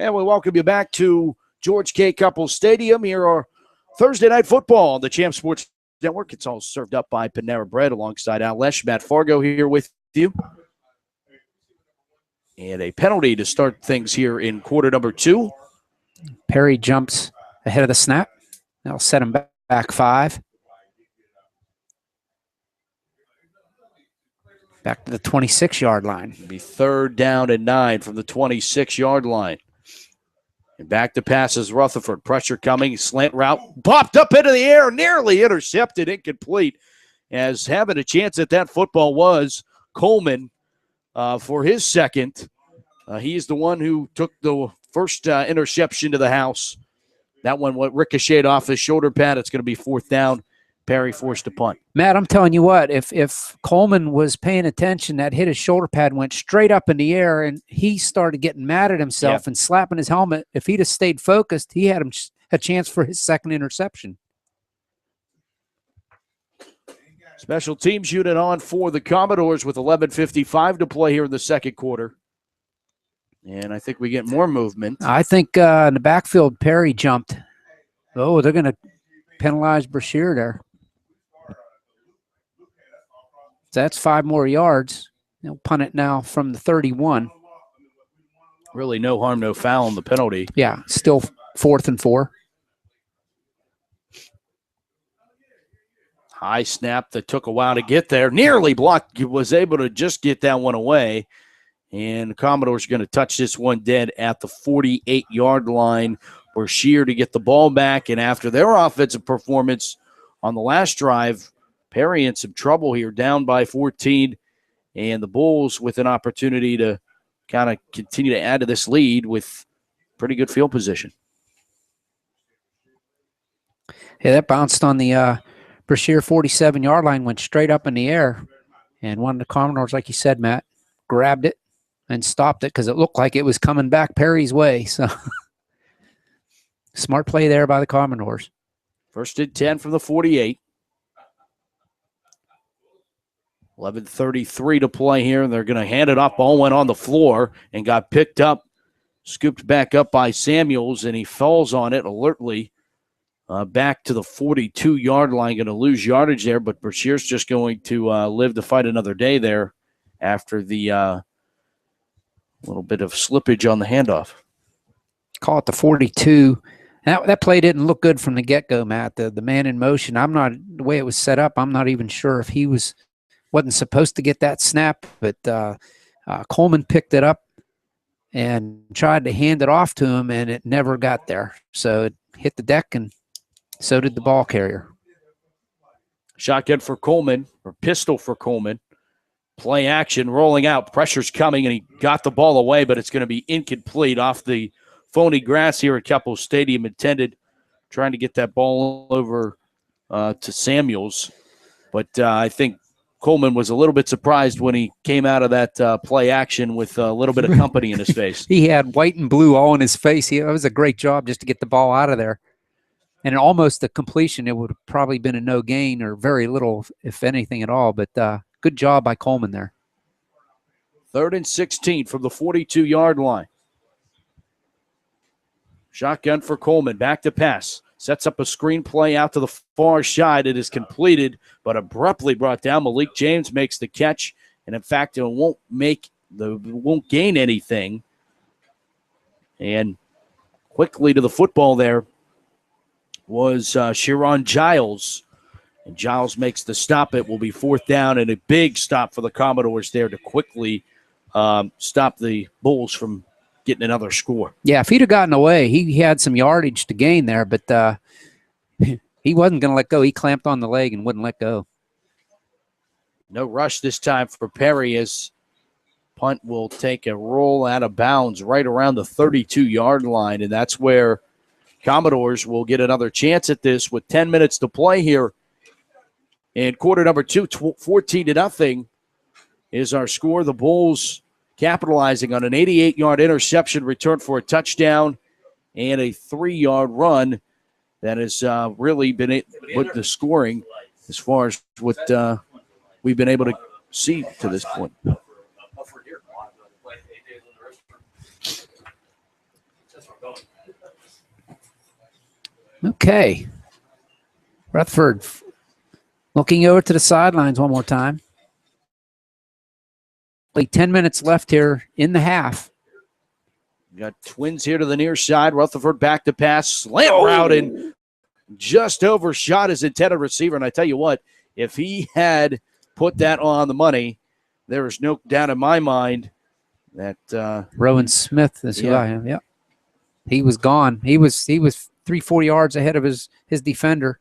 And we welcome you back to George K. Cupples Stadium. Here are Thursday Night Football on the Champ Sports Network. It's all served up by Panera Bread alongside Al Lesh. Matt Fargo here with you. And a penalty to start things here in quarter number 2. Perry jumps ahead of the snap. That'll set him back 5. Back to the 26-yard line. It'll be 3rd down and 9 from the 26-yard line. And back to passes Rutherford. Pressure coming. Slant route. Popped up into the air. Nearly intercepted. Incomplete. As having a chance at that football was Coleman for his second. He's the one who took the first interception to the house. That one ricocheted off his shoulder pad. It's going to be 4th down. Perry forced a punt. Matt, I'm telling you what, if Coleman was paying attention, that hit his shoulder pad, went straight up in the air, and he started getting mad at himself and slapping his helmet. If he'd have stayed focused, he had a chance for his second interception. Special teams unit on for the Commodores with 11:55 to play here in the second quarter. And I think we get more movement. I think in the backfield, Perry jumped. Oh, they're going to penalize Brashear there. So that's 5 more yards. They'll punt it now from the 31. Really no harm, no foul on the penalty. Yeah, still 4th and 4. High snap that took a while to get there. Nearly blocked. Was able to just get that one away. And the Commodores are going to touch this one dead at the 48-yard line. Brashear to get the ball back. And after their offensive performance on the last drive, Perry in some trouble here, down by 14. And the Bulls with an opportunity to kind of continue to add to this lead with pretty good field position. Yeah, that bounced on the Brashear 47-yard line, went straight up in the air. And one of the Commodores, like you said, Matt, grabbed it and stopped it because it looked like it was coming back Perry's way. So smart play there by the Commodores. 1st and 10 from the 48. 11:33 to play here. They're going to hand it off. Ball went on the floor and got picked up, scooped back up by Samuels, and he falls on it alertly back to the 42-yard line. Going to lose yardage there, but Brashear's just going to live to fight another day there after the little bit of slippage on the handoff. Call it the 42. That play didn't look good from the get-go, Matt. The man in motion, the way it was set up, I'm not even sure if he wasn't supposed to get that snap, but Coleman picked it up and tried to hand it off to him, and it never got there. So it hit the deck, and so did the ball carrier. Shotgun for Coleman, or pistol for Coleman. Play action, rolling out. Pressure's coming, and he got the ball away, but it's going to be incomplete off the phony grass here at Cupples Stadium. Intended trying to get that ball over to Samuels. But I think Coleman was a little bit surprised when he came out of that play action with a little bit of company in his face. He had white and blue all in his face. It was a great job just to get the ball out of there. And almost a completion, it would have probably been a no gain or very little, if anything at all. But good job by Coleman there. 3rd and 16 from the 42-yard line. Shotgun for Coleman. Back to pass. Sets up a screen play out to the far side. It is completed, but abruptly brought down. Malik James makes the catch, and in fact, it won't gain anything. And quickly to the football there was Sharon Giles. And Giles makes the stop. It will be 4th down, and a big stop for the Commodores there to quickly stop the Bulls from getting another score. Yeah, if he'd have gotten away, he had some yardage to gain there, but he wasn't going to let go. He clamped on the leg and wouldn't let go. No rush this time for Perry as punt will take a roll out of bounds right around the 32-yard line, and that's where Commodores will get another chance at this with 10 minutes to play here. In quarter number 2, 14-0 is our score. The Bulls capitalizing on an 88-yard interception return for a touchdown and a 3-yard run that has really been with the scoring as far as what we've been able to see to this point. Okay. Rutherford looking over to the sidelines one more time. Only 10 minutes left here in the half. We got Twins here to the near side. Rutherford back to pass. Slant route and just overshot his intended receiver. And I tell you what, if he had put that on the money, there is no doubt in my mind that Rowan Smith is who I am. Yeah. He was gone. He was 3-4 yards ahead of his defender.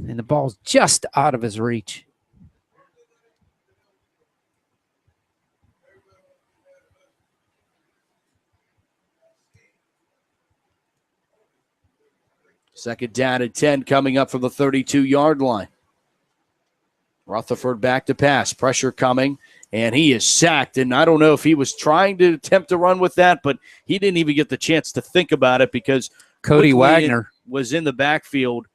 And the ball's just out of his reach. Second down and 10 coming up from the 32-yard line. Rutherford back to pass. Pressure coming, and he is sacked. And I don't know if he was trying to attempt to run with that, but he didn't even get the chance to think about it because Cody Wagner was in the backfield.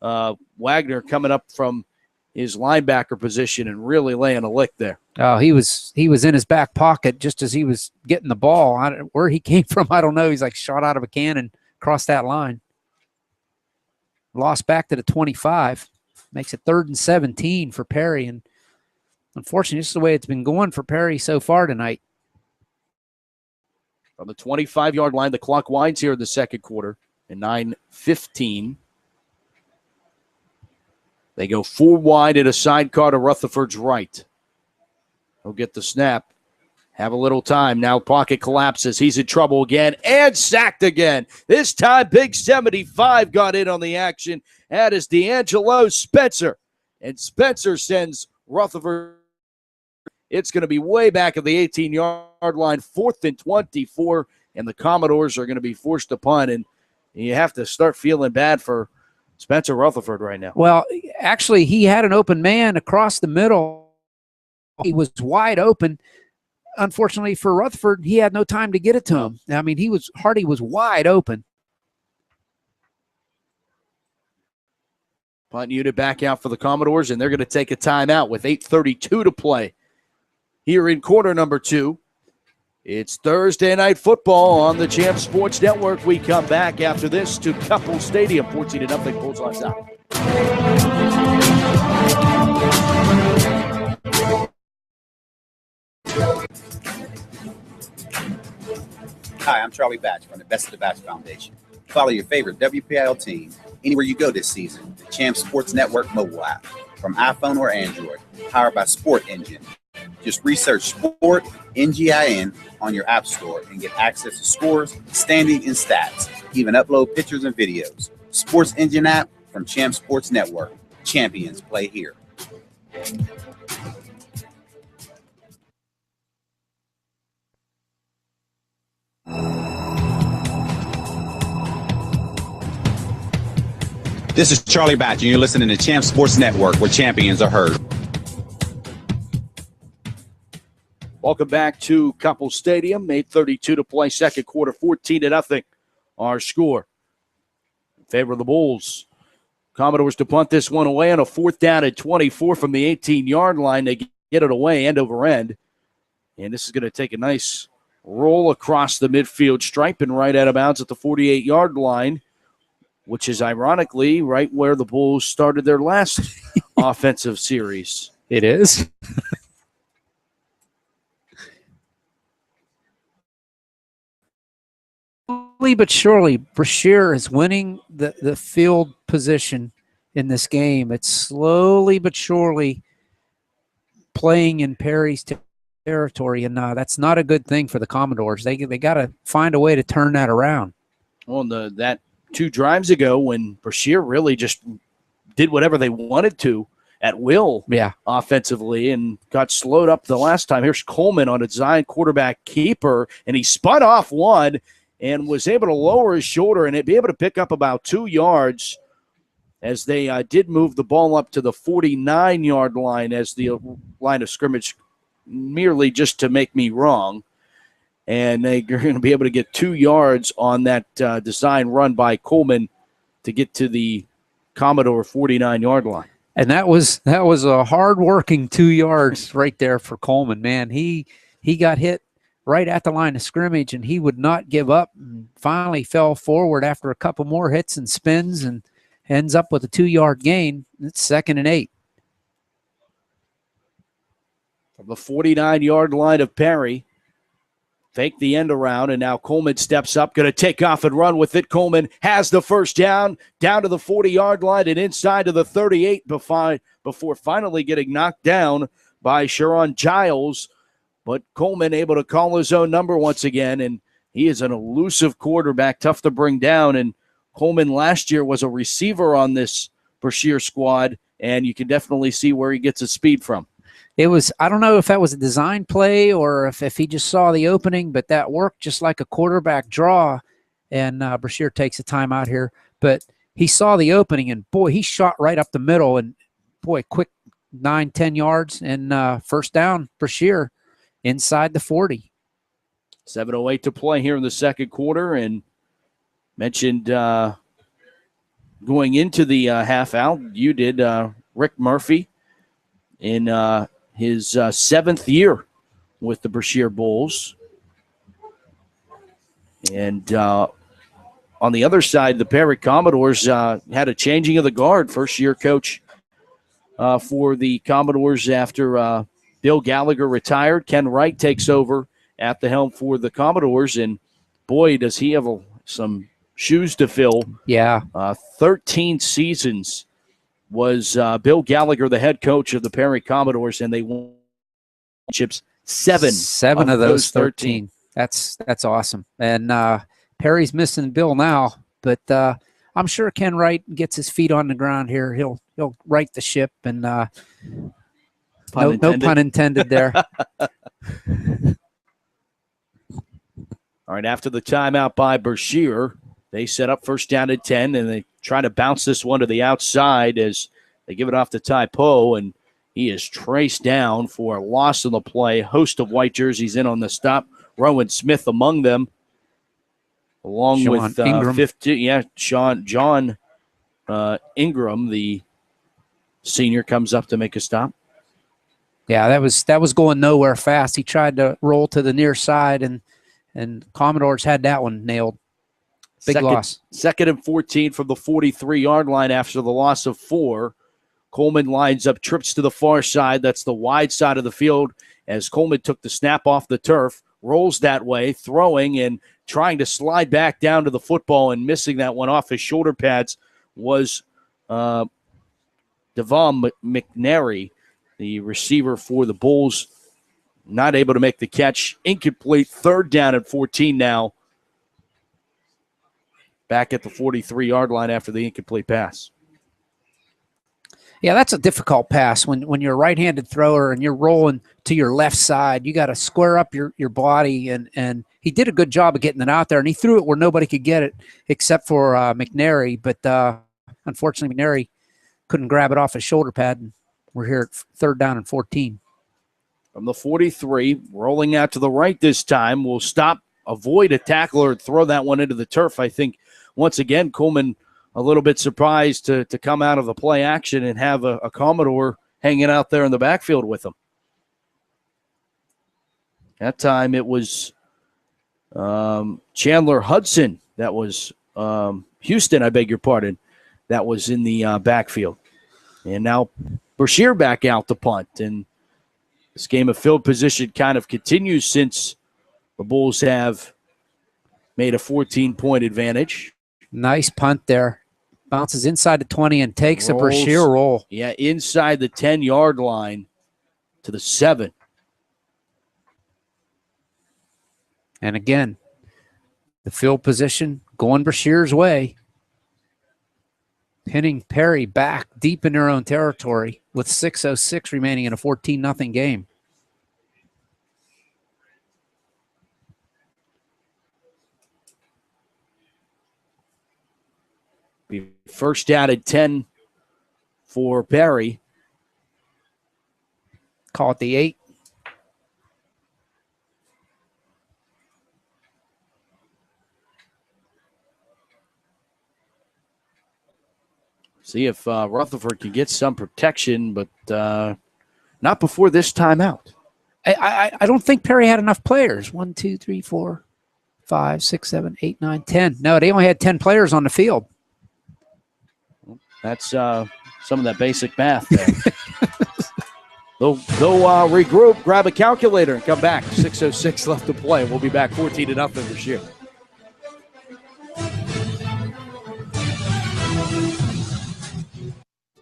Wagner coming up from his linebacker position and really laying a lick there. Oh, he was in his back pocket just as he was getting the ball. Where he came from, I don't know. He's like shot out of a cannon across that line. Lost back to the 25. Makes it 3rd and 17 for Perry. And unfortunately, this is the way it's been going for Perry so far tonight. From the 25-yard line, the clock winds here in the second quarter. And 9:15. They go 4 wide in a sidecar to Rutherford's right. He'll get the snap. Have a little time. Now pocket collapses. He's in trouble again and sacked again. This time, Big 75 got in on the action. That is D'Angelo Spencer. And Spencer sends Rutherford. It's going to be way back at the 18-yard line, 4th and 24, and the Commodores are going to be forced to punt. And you have to start feeling bad for Spencer Rutherford right now. Well, actually, he had an open man across the middle. He was wide open. Unfortunately for Rutherford, he had no time to get it to him. I mean, Hardy was wide open. Punt unit back out for the Commodores, and they're going to take a timeout with 8:32 to play here in quarter number 2. It's Thursday Night Football on the Champs Sports Network. We come back after this to Cupples Stadium, 14-0 Bulldogs out. Hi, I'm Charlie Batch from the Best of the Batch Foundation. Follow your favorite WPIL team anywhere you go this season. The Champs Sports Network mobile app from iPhone or Android, powered by Sport Engine. Just research Sport NGIN on your app store and get access to scores, standings, and stats. Even upload pictures and videos. Sports Engine app from Champs Sports Network. Champions play here. This is Charlie Batch, and you're listening to Champs Sports Network, where champions are heard. Welcome back to Cupples Stadium. 8:32 to play, second quarter, 14-0. Our score in favor of the Bulls. Commodores to punt this one away on a 4th down and 24 from the 18-yard line. They get it away end over end. And this is going to take a nice roll across the midfield stripe and right out of bounds at the 48-yard line, which is ironically right where the Bulls started their last offensive series. It is. Slowly but surely, Brashear is winning the field position in this game. It's slowly but surely playing in Perry's territory, and that's not a good thing for the Commodores. They got to find a way to turn that around. Well, that 2 drives ago when Brashear really just did whatever they wanted to at will offensively and got slowed up the last time. Here's Coleman on a Zion quarterback keeper, and he spun off one and was able to lower his shoulder and be able to pick up about 2 yards as they did move the ball up to the 49-yard line as the line of scrimmage, merely just to make me wrong. And they're going to be able to get 2 yards on that design run by Coleman to get to the Commodore 49-yard line. And that was a hard-working 2 yards right there for Coleman. Man, he got hit right at the line of scrimmage, and he would not give up and finally fell forward after a couple more hits and spins and ends up with a 2-yard gain. It's 2nd and 8. From the 49-yard line of Perry. Fake the end around, and now Coleman steps up, going to take off and run with it. Coleman has the first down to the 40-yard line and inside to the 38 before finally getting knocked down by Sharon Giles. But Coleman able to call his own number once again, and he is an elusive quarterback, tough to bring down. And Coleman last year was a receiver on this Brashear squad, and you can definitely see where he gets his speed from. It was, I don't know if that was a design play or if he just saw the opening, but that worked just like a quarterback draw. And Brashear takes a timeout here. But he saw the opening, and, boy, he shot right up the middle. And, boy, quick 9-10 yards and first down, Brashear inside the 40. 7:08 to play here in the second quarter. And mentioned going into the half out, you did, Rick Murphy in his 7th year with the Brashear Bulls. And on the other side, the Perry Commodores had a changing of the guard. First-year coach for the Commodores after Bill Gallagher retired. Ken Wright takes over at the helm for the Commodores, and, boy, does he have some shoes to fill. Yeah. 13 seasons was Bill Gallagher, the head coach of the Perry Commodores, and they won championships seven of those 13. That's awesome. And Perry's missing Bill now, but I'm sure Ken Wright gets his feet on the ground here. He'll right the ship, and no pun intended there. All right, after the timeout by Brashear, they set up first down at 10, and they try to bounce this one to the outside as they give it off to Ty Poe, and he is traced down for a loss on the play. Host of white jerseys in on the stop. Rowan Smith among them, along with Ingram. 15. Yeah, John Ingram, the senior, comes up to make a stop. Yeah, that was going nowhere fast. He tried to roll to the near side, and Commodores had that one nailed. Big loss. 2nd and 14 from the 43-yard line after the loss of 4. Coleman lines up, trips to the far side. That's the wide side of the field as Coleman took the snap off the turf, rolls that way, throwing and trying to slide back down to the football and missing that one off his shoulder pads was Devon McNary, the receiver for the Bulls. Not able to make the catch. Incomplete. 3rd down and 14 now. Back at the 43-yard line after the incomplete pass. Yeah, that's a difficult pass when you're a right-handed thrower and you're rolling to your left side. You got to square up your body, and he did a good job of getting it out there, and he threw it where nobody could get it except for McNary. But unfortunately, McNary couldn't grab it off his shoulder pad, and we're here at 3rd down and 14. From the 43, rolling out to the right this time, will stop, avoid a tackle, or throw that one into the turf. I think once again, Coleman a little bit surprised to come out of the play action and have a Commodore hanging out there in the backfield with him. That time it was Chandler Hudson. That was Houston, I beg your pardon. That was in the backfield. And now Brashear back out to punt. And this game of field position kind of continues since the Bulls have made a 14-point advantage. Nice punt there. Bounces inside the 20 and takes a Brashear roll. Yeah, inside the 10-yard line to the 7. And again, the field position going Brashear's way. Pinning Perry back deep in their own territory with 6:06 remaining in a 14-0 game. First down at 10 for Perry. Call it the 8. See if Rutherford can get some protection, but not before this timeout. I don't think Perry had enough players. 1, 2, 3, 4, 5, 6, 7, 8, 9, 10. No, they only had 10 players on the field. That's some of that basic math there. They'll regroup, grab a calculator, and come back. 6:06 left to play. We'll be back 14-0 this year.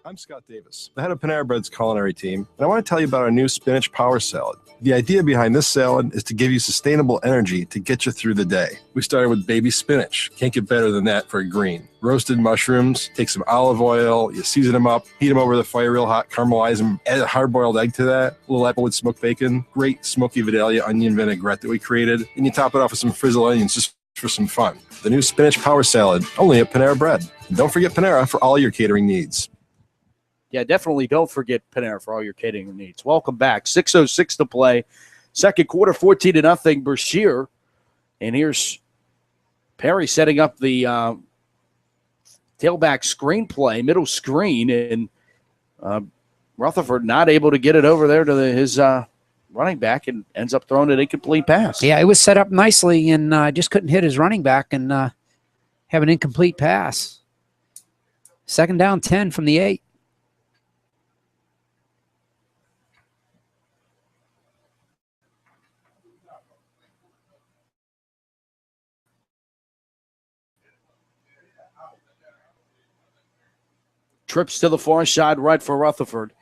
I'm Scott Davis, the head of Panera Bread's culinary team, and I want to tell you about our new spinach power salad. The idea behind this salad is to give you sustainable energy to get you through the day. We started with baby spinach. Can't get better than that for a green. Roasted mushrooms, take some olive oil, you season them up, heat them over the fire real hot, caramelize them, add a hard-boiled egg to that, a little applewood smoked bacon, great smoky Vidalia onion vinaigrette that we created, and you top it off with some frizzled onions just for some fun. The new spinach power salad, only at Panera Bread. And don't forget Panera for all your catering needs. Yeah, definitely don't forget Panera for all your catering needs. Welcome back. 6:06 to play. Second quarter, 14-0, Brashear. And here's Perry setting up the tailback screenplay, middle screen, and Rutherford not able to get it over there to his running back and ends up throwing an incomplete pass. Yeah, it was set up nicely and just couldn't hit his running back and have an incomplete pass. Second down, 10 from the 8. Trips to the far side right for Rutherford.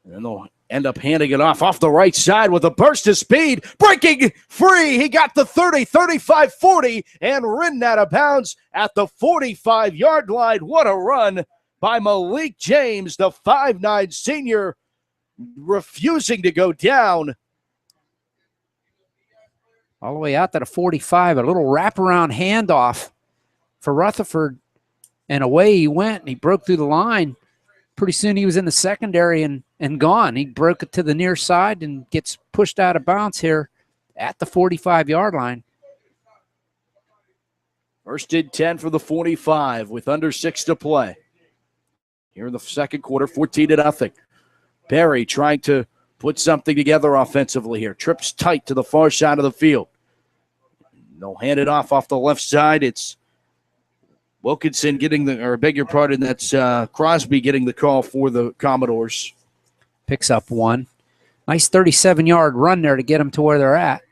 And then they'll end up handing it off the right side with a burst of speed. Breaking free. He got the 30, 35, 40, and ridden out of bounds at the 45-yard line. What a run by Malik James, the 5'9 senior, refusing to go down. All the way out to the 45, a little wraparound handoff for Rutherford. And away he went, and he broke through the line. Pretty soon he was in the secondary and gone. He broke it to the near side and gets pushed out of bounds here at the 45-yard line. First and 10 for the 45 with under 6 to play. Here in the second quarter, 14-0. Perry trying to put something together offensively here. Trips tight to the far side of the field. They'll hand it off the left side. It's Wilkinson that's Crosby getting the call for the Commodores. Picks up one. Nice 37-yard run there to get them to where they're at.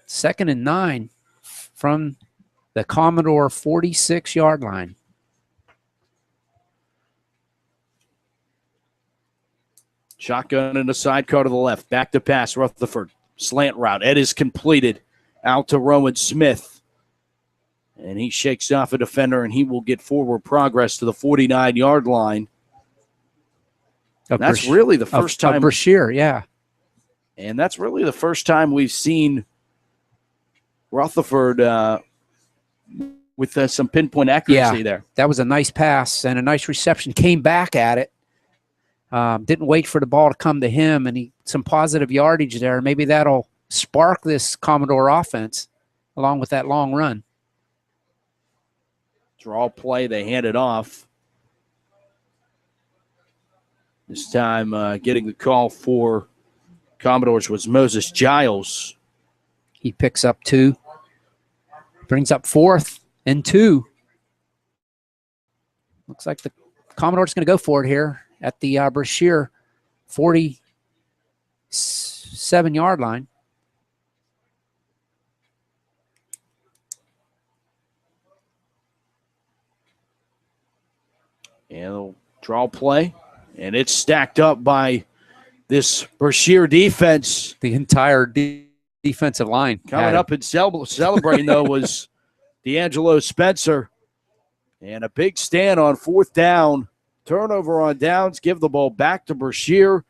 2nd and 9 from the Commodore 46-yard line. Shotgun and a sidecar to the left. Back to pass, Rutherford. Slant route. Ed is completed. Out to Rowan Smith. And he shakes off a defender, and he will get forward progress to the 49-yard line. That's really the first time. Brashear, yeah. And that's really the first time we've seen Rutherford with some pinpoint accuracy there. That was a nice pass and a nice reception. Came back at it. Didn't wait for the ball to come to him, and some positive yardage there. Maybe that'll spark this Commodore offense along with that long run. Draw play, they hand it off. This time getting the call for Commodores was Moses Giles. He picks up 2. Brings up 4th and 2. Looks like the Commodores going to go for it here at the Brashear 47-yard line. And they'll draw play, and it's stacked up by this Brashear defense. The entire defensive line. Coming up and celebrating, though, was D'Angelo Spencer. And a big stand on 4th down. Turnover on downs. Give the ball back to Brashear.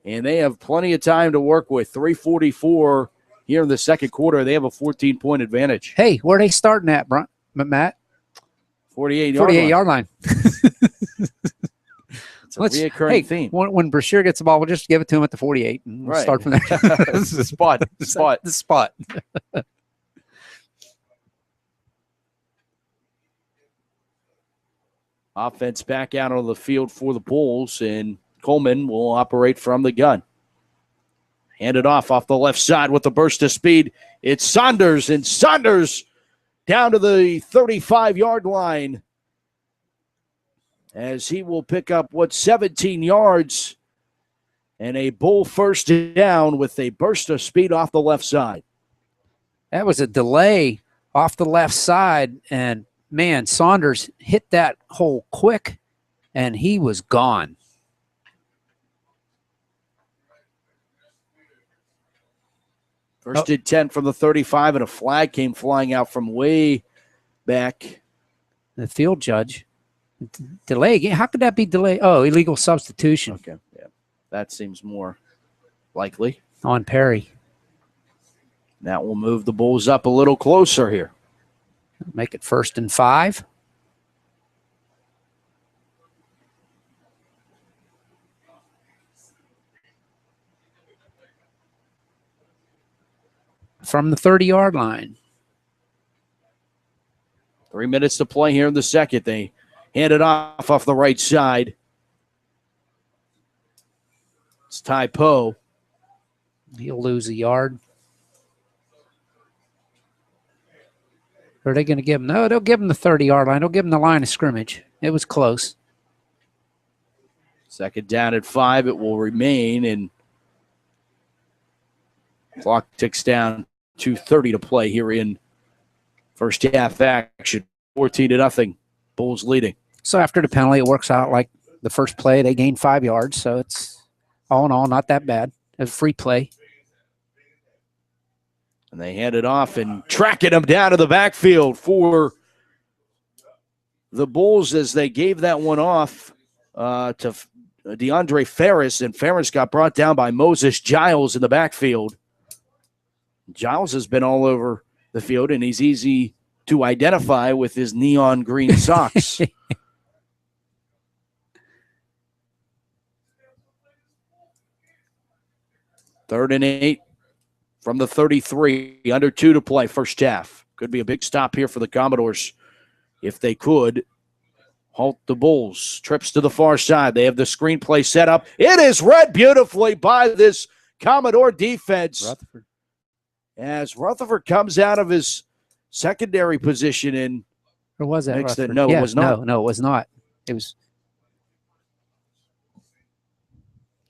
And they have plenty of time to work with. 3:44 here in the second quarter. They have a 14-point advantage. Hey, where are they starting at, Matt? 48-yard line. It's a reoccurring theme. When Brashear gets the ball, we'll just give it to him at the 48 and we'll start from there. The spot. The spot. Offense back out on the field for the Bulls, and Coleman will operate from the gun. Handed off the left side with the burst of speed. It's Saunders, and Saunders down to the 35-yard line as he will pick up, 17 yards and a Bull first down with a burst of speed off the left side. That was a delay off the left side, and, man, Saunders hit that hole quick, and he was gone. First and 10 from the 35, and a flag came flying out from way back. The field judge. Delay again? How could that be delay? Oh, illegal substitution. Okay, yeah. That seems more likely. On Perry. That will move the Bulls up a little closer here. Make it 1st and 5. From the 30-yard line. 3 minutes to play here in the second. They hand it off the right side. It's Ty Poe. He'll lose a yard. Are they going to give him? No, they'll give him the 30-yard line. They'll give him the line of scrimmage. It was close. Second down at 5. It will remain, and clock ticks down. 2:30 to play here in first half action. 14-0. Bulls leading. So after the penalty, it works out like the first play. They gained 5 yards, so it's all in all not that bad. A free play. And they hand it off and tracking him down to the backfield for the Bulls as they gave that one off to DeAndre Ferris, and Ferris got brought down by Moses Giles in the backfield. Giles has been all over the field, and he's easy to identify with his neon green socks. 3rd and 8 from the 33. Under 2 to play, first half. Could be a big stop here for the Commodores if they could halt the Bulls. Trips to the far side. They have the screenplay set up. It is read beautifully by this Commodore defense. Rutherford. As Rutherford comes out of his secondary position and Or was that Rutherford? No, yeah, it was not. No, it was not. It was.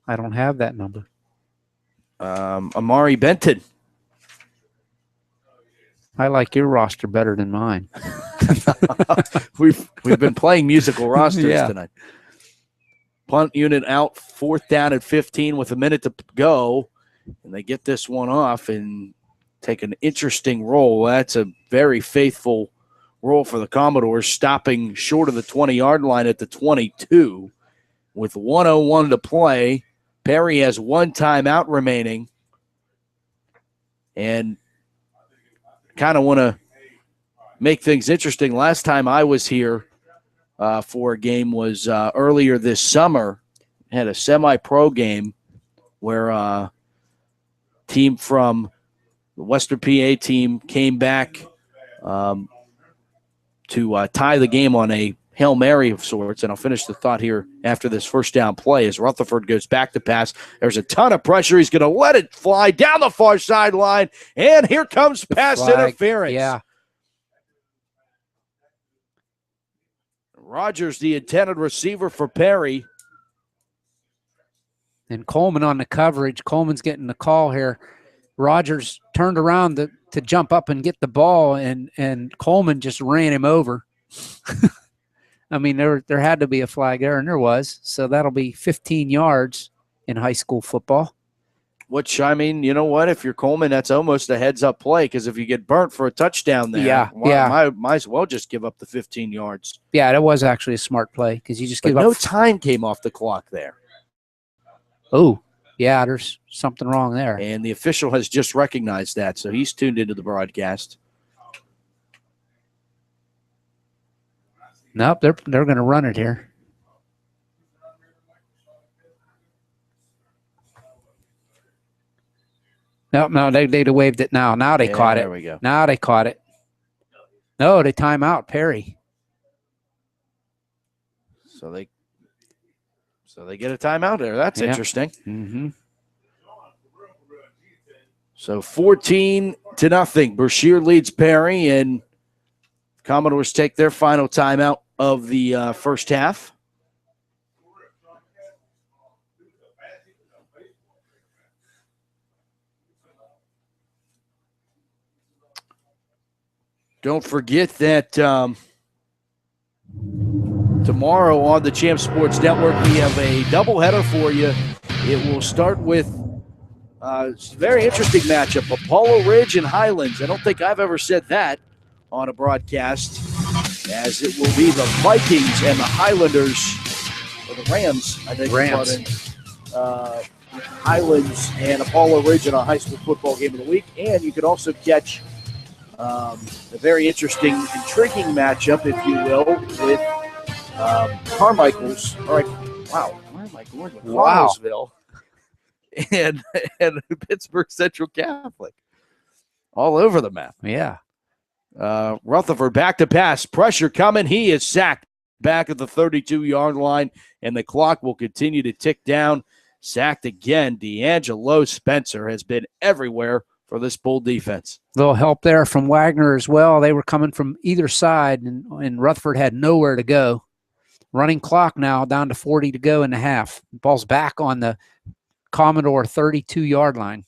I don't have that number. Amari Benton. I like your roster better than mine. We've been playing musical rosters Yeah. tonight. Punt unit out, 4th down at 15 with a minute to go, and they get this one off and take an interesting roll. That's a very faithful roll for the Commodores, stopping short of the 20-yard line at the 22 with 1:01 to play. Perry has 1 timeout remaining, and kind of want to make things interesting. Last time I was here for a game was earlier this summer. Had a semi-pro game where a team from the Western PA team came back to tie the game on a Hail Mary of sorts, and I'll finish the thought here after this first down play as Rutherford goes back to pass. There's a ton of pressure. He's going to let it fly down the far sideline, and here comes pass interference. Yeah. Rogers, the intended receiver for Perry. And Coleman on the coverage. Coleman's getting the call here. Rogers turned around to jump up and get the ball, and Coleman just ran him over. I mean, there had to be a flag there, and there was. So that'll be 15 yards in high school football. Which, I mean, you know what? If you're Coleman, that's almost a heads-up play, because if you get burnt for a touchdown there, might as well just give up the 15 yards. Yeah, that was actually a smart play, because you just give up. No time came off the clock there. Oh, yeah, there's something wrong there. And the official has just recognized that, so he's tuned into the broadcast. Nope, they're going to run it here. No, they'd have waved it now. Now they caught it. There we go. Now they caught it. No, they time out Perry. So they get a timeout there. That's interesting. Mm-hmm. So 14-0. Brashear leads Perry, and Commodores take their final timeout of the first half. Don't forget that tomorrow on the Champ Sports Network, we have a doubleheader for you. It will start with a very interesting matchup, Apollo Ridge and Highlands. I don't think I've ever said that on a broadcast, as it will be the Vikings and the Highlanders, or the Rams, I think. Rams. Highlands and Apollo Ridge in our high school football game of the week. And you can also catch a very interesting, intriguing matchup, if you will, with Carmichael's. All right, wow, where am I going with Carmichaelsville and Pittsburgh Central Catholic? All over the map. Yeah. Rutherford back to pass. Pressure coming. He is sacked back at the 32-yard line, and the clock will continue to tick down. Sacked again. D'Angelo Spencer has been everywhere for this Bull defense. Little help there from Wagner as well. They were coming from either side, and Rutherford had nowhere to go. Running clock now down to 40 to go in the half. Ball's back on the Commodore 32-yard line.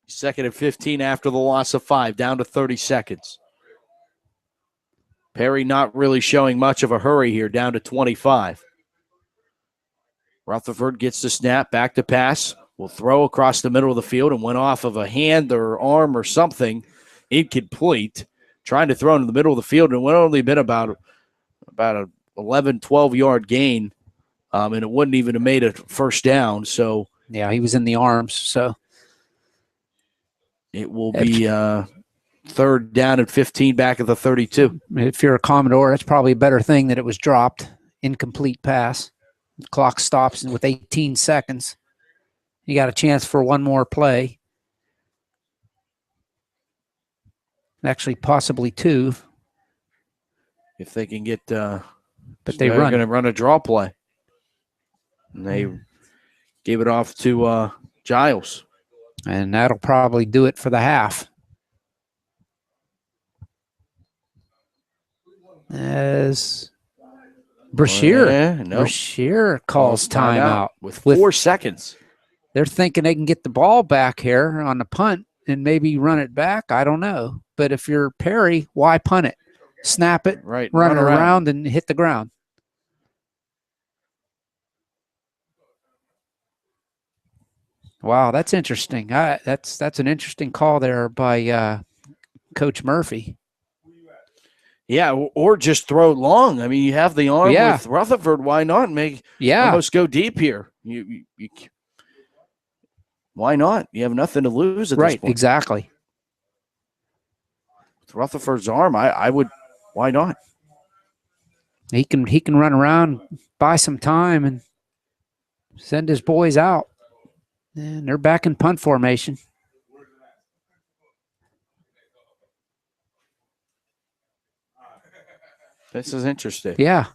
2nd and 15 after the loss of 5, down to 30 seconds. Perry not really showing much of a hurry here, down to 25. Rutherford gets the snap, back to pass. Will throw across the middle of the field and went off of a hand or arm or something, incomplete. Trying to throw in the middle of the field, and it would only been about a 11, 12-yard gain, and it wouldn't even have made a first down. So yeah, he was in the arms. So it will be 3rd down and 15 back at the 32. If you're a Commodore, it's probably a better thing that it was dropped. Incomplete pass. The clock stops with 18 seconds. You got a chance for one more play. Actually, possibly 2. If they can get but they're going to run a draw play. And they gave it off to Giles. And that'll probably do it for the half. As Brashear, Brashear calls timeout with 4 seconds. They're thinking they can get the ball back here on the punt and maybe run it back. I don't know. But if you're Perry, why punt it? Snap it, right, run it around and hit the ground. Wow, that's interesting. That's an interesting call there by Coach Murphy. Yeah, or just throw it long. I mean, you have the arm with Rutherford. Why not almost go deep here? You why not? You have nothing to lose at this point. Right, exactly. With Rutherford's arm, I would. Why not? He can run around, buy some time, and send his boys out. And they're back in punt formation. This is interesting. Yeah.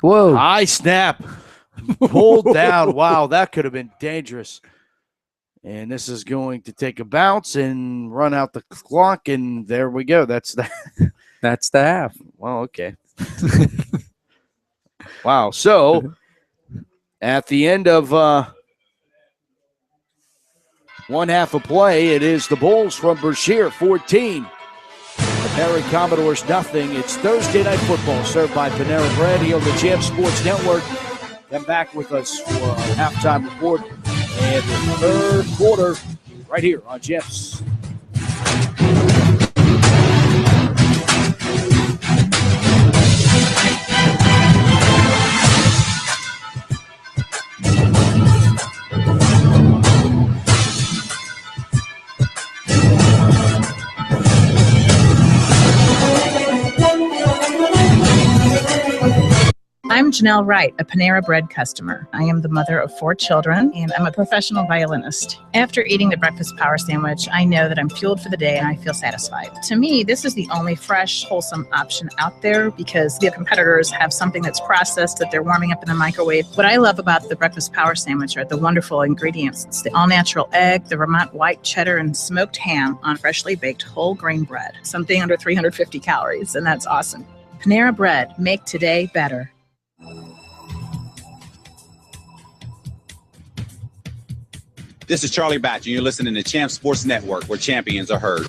Whoa. High snap. Pulled down. Wow, that could have been dangerous. And this is going to take a bounce and run out the clock, and there we go. That's the half. Well, okay. Wow. So at the end of one half of play, it is the Bulls from Brashear 14. The Perry Commodores nothing. It's Thursday Night Football served by Panera Bread here on the Champ Sports Network. Come back with us for our halftime report and the third quarter right here on Champs. I'm Janelle Wright, a Panera Bread customer. I am the mother of 4 children, and I'm a professional violinist. After eating the breakfast power sandwich, I know that I'm fueled for the day and I feel satisfied. To me, this is the only fresh, wholesome option out there because the competitors have something that's processed that they're warming up in the microwave. What I love about the breakfast power sandwich are the wonderful ingredients. It's the all-natural egg, the Vermont white cheddar, and smoked ham on freshly baked whole grain bread. Something under 350 calories, and that's awesome. Panera Bread, make today better. This is Charlie Batch, and you're listening to Champ Sports Network, where champions are heard.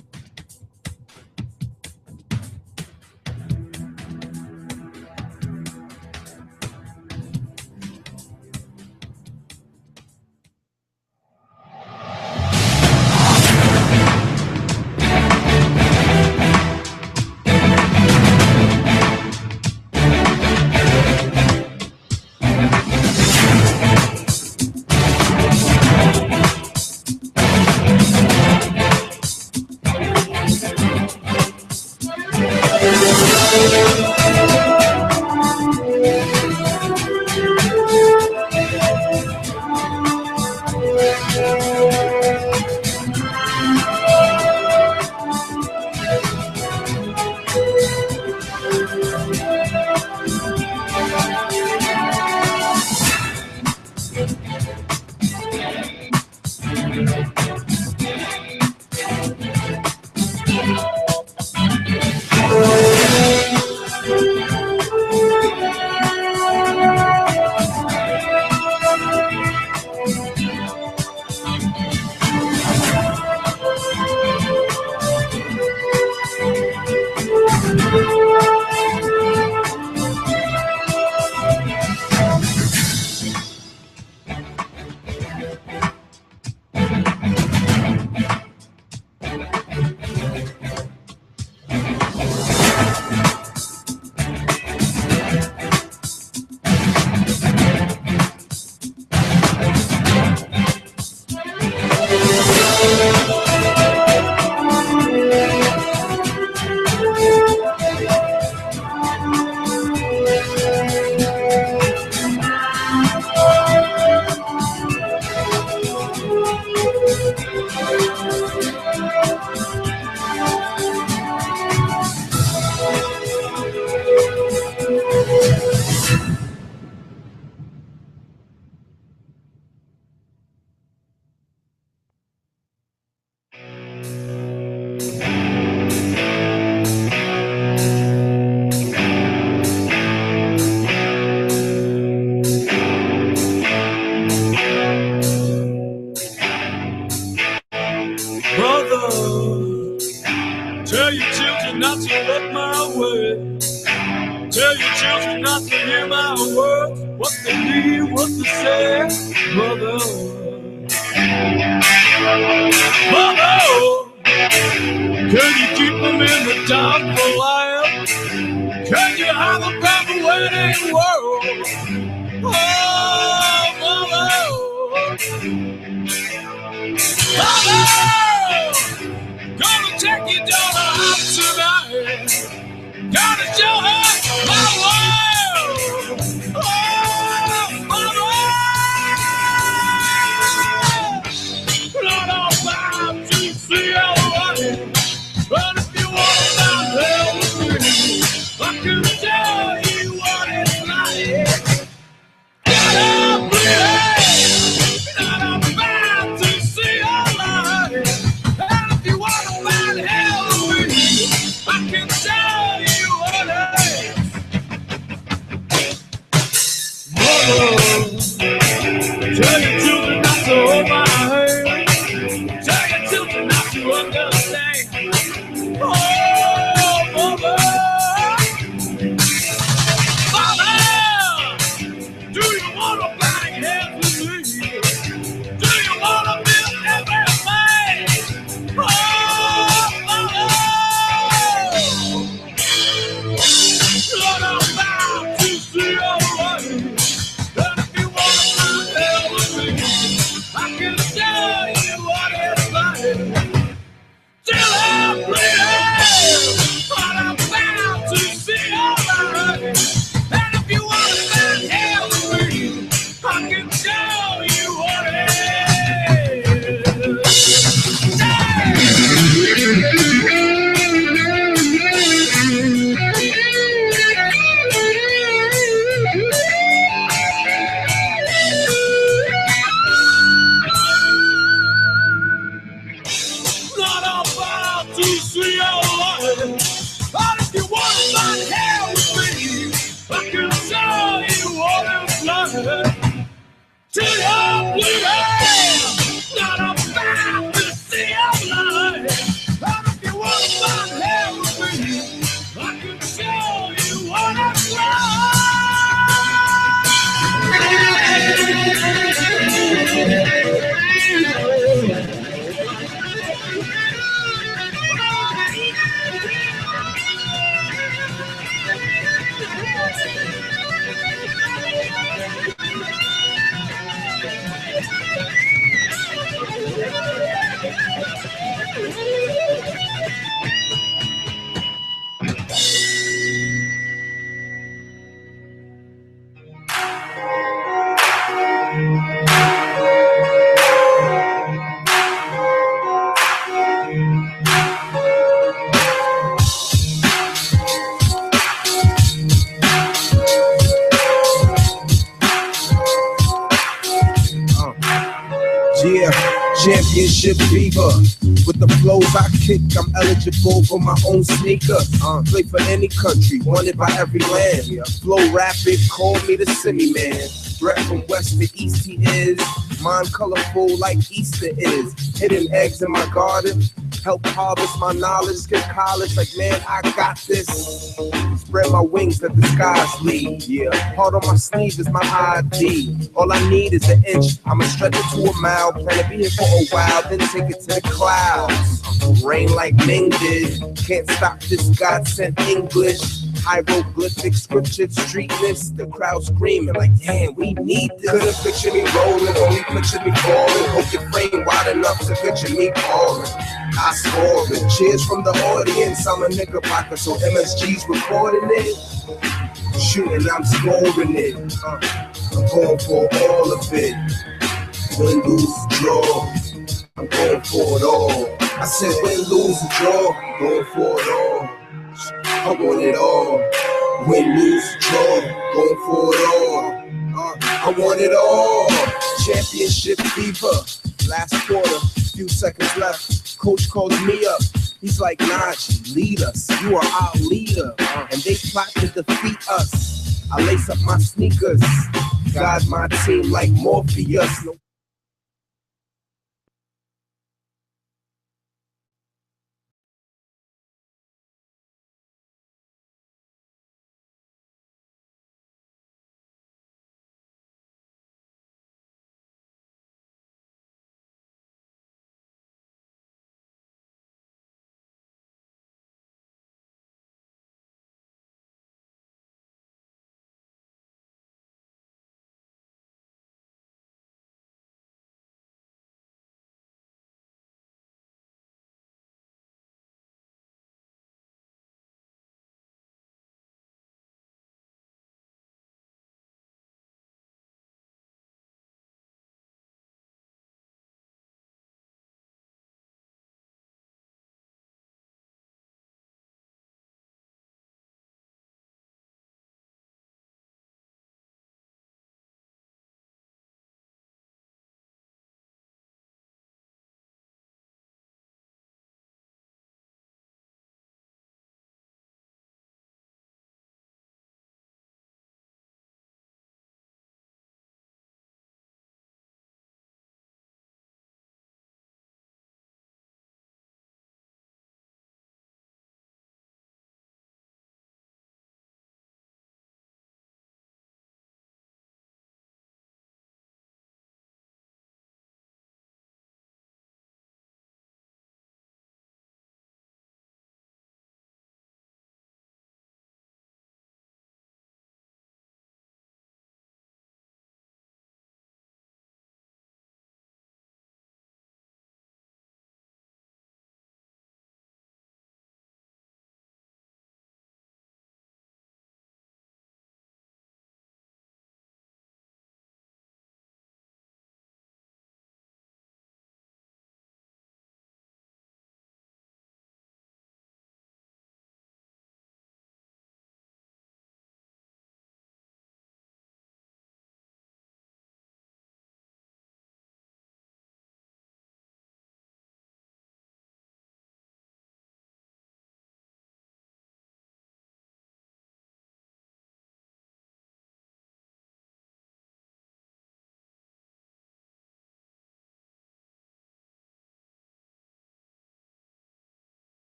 Tell your children not to look my way. Tell your children not to hear my words, what they need, what they say, mother. Mother, can you keep them in the dark for a while? Can you have a proper wedding world? Oh, mother. Mother, gonna take your daughter out tonight. Gotta show her my world. Oh, mama. Not all time to see how running. But if you want to down there with me, I can tell you what it's like. Yeah, championship fever. With the flows I kick, I'm eligible for my own sneaker. Play for any country, wanted by every land. Flow rapid, call me the semi-man. Bread from west to east he is. Mind colorful like Easter is. Hidden eggs in my garden. Help harvest my knowledge. Get college like, man, I got this. Spread my wings, let the skies lead. Yeah, heart on my sleeve is my ID. All I need is an inch. I'ma stretch it to a mile. Plan to be here for a while, then take it to the clouds. Rain like Ming did. Can't stop this God sent English. Hieroglyphic scripture streetness. The crowd screaming like, damn, we need this. Couldn't picture me rolling, only picture me falling. Hope your frame wide enough to picture me falling. I scored it. Cheers from the audience. I'm a knickerbocker, so MSG's recording it. Shooting, I'm scoring it. I'm going for all of it. Win, lose, draw. I'm going for it all. I said win, lose, draw. I'm going for it all. I want it all. Win, lose, draw. Going for it all. I want it all. Championship fever. Last quarter, few seconds left. Coach calls me up. He's like, Najee, lead us. You are our leader. And they plot to defeat us. I lace up my sneakers. Guide my team like Morpheus. No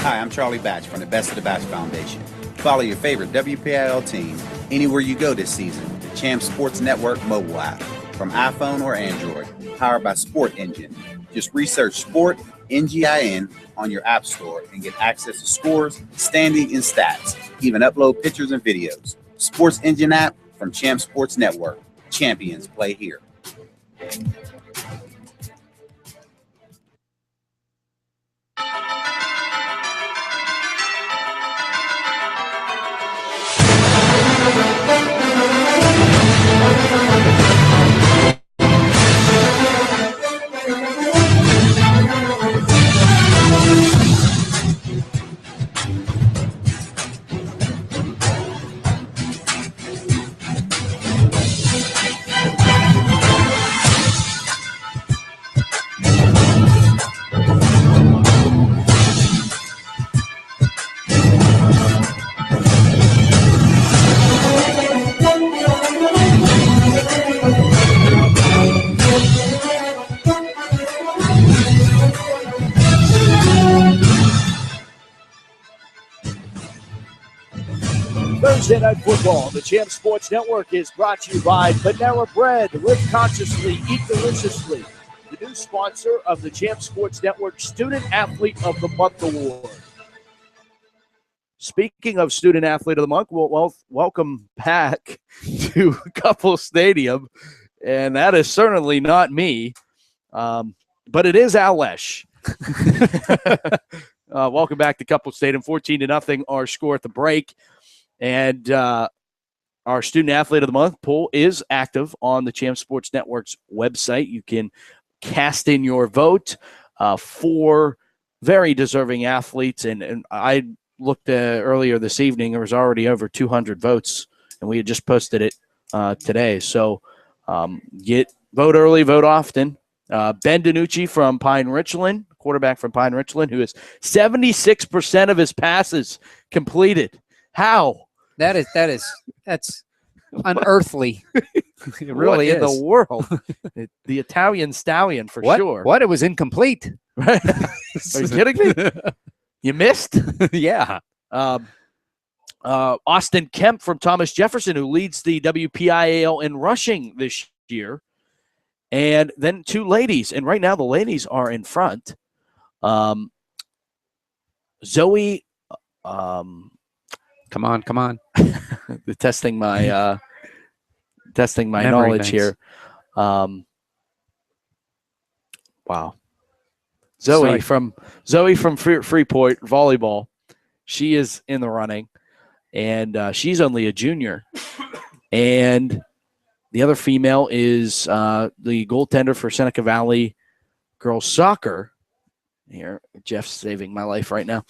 Hi, I'm Charlie Batch from the Best of the Batch Foundation. Follow your favorite WPIL team anywhere you go this season. The Champ Sports Network mobile app from iPhone or Android, powered by Sport Engine. Just research Sport NGIN on your app store and get access to scores, standing, and stats. Even upload pictures and videos. Sports Engine app from Champ Sports Network. Champions play here. Thursday Night Football, the Champ Sports Network, is brought to you by Panera Bread. Live consciously, eat deliciously. The new sponsor of the Champ Sports Network Student Athlete of the Month Award. Speaking of Student Athlete of the Month, well, welcome back to Cupples Stadium. And that is certainly not me, but it is Alesh. Welcome back to Cupples Stadium, 14-0, our score at the break. And our Student Athlete of the Month poll is active on the Champ Sports Network's website. You can cast in your vote for very deserving athletes. And I looked earlier this evening, there was already over 200 votes, and we had just posted it today. So vote early, vote often. Ben DiNucci from Pine Richland, quarterback from Pine Richland, who has 76% of his passes completed. How? That's unearthly. It really is. In the world? The Italian stallion for sure. What? It was incomplete. Right? Are you kidding me? You missed? Yeah. Austin Kemp from Thomas Jefferson, who leads the WPIAL in rushing this year. And then two ladies. And right now the ladies are in front. Zoe. Come on. testing my Memory knowledge banks. here. Wow. Zoe from Freeport volleyball. She is in the running, and she's only a junior. And the other female is the goaltender for Seneca Valley girls soccer. Here, Jeff's saving my life right now.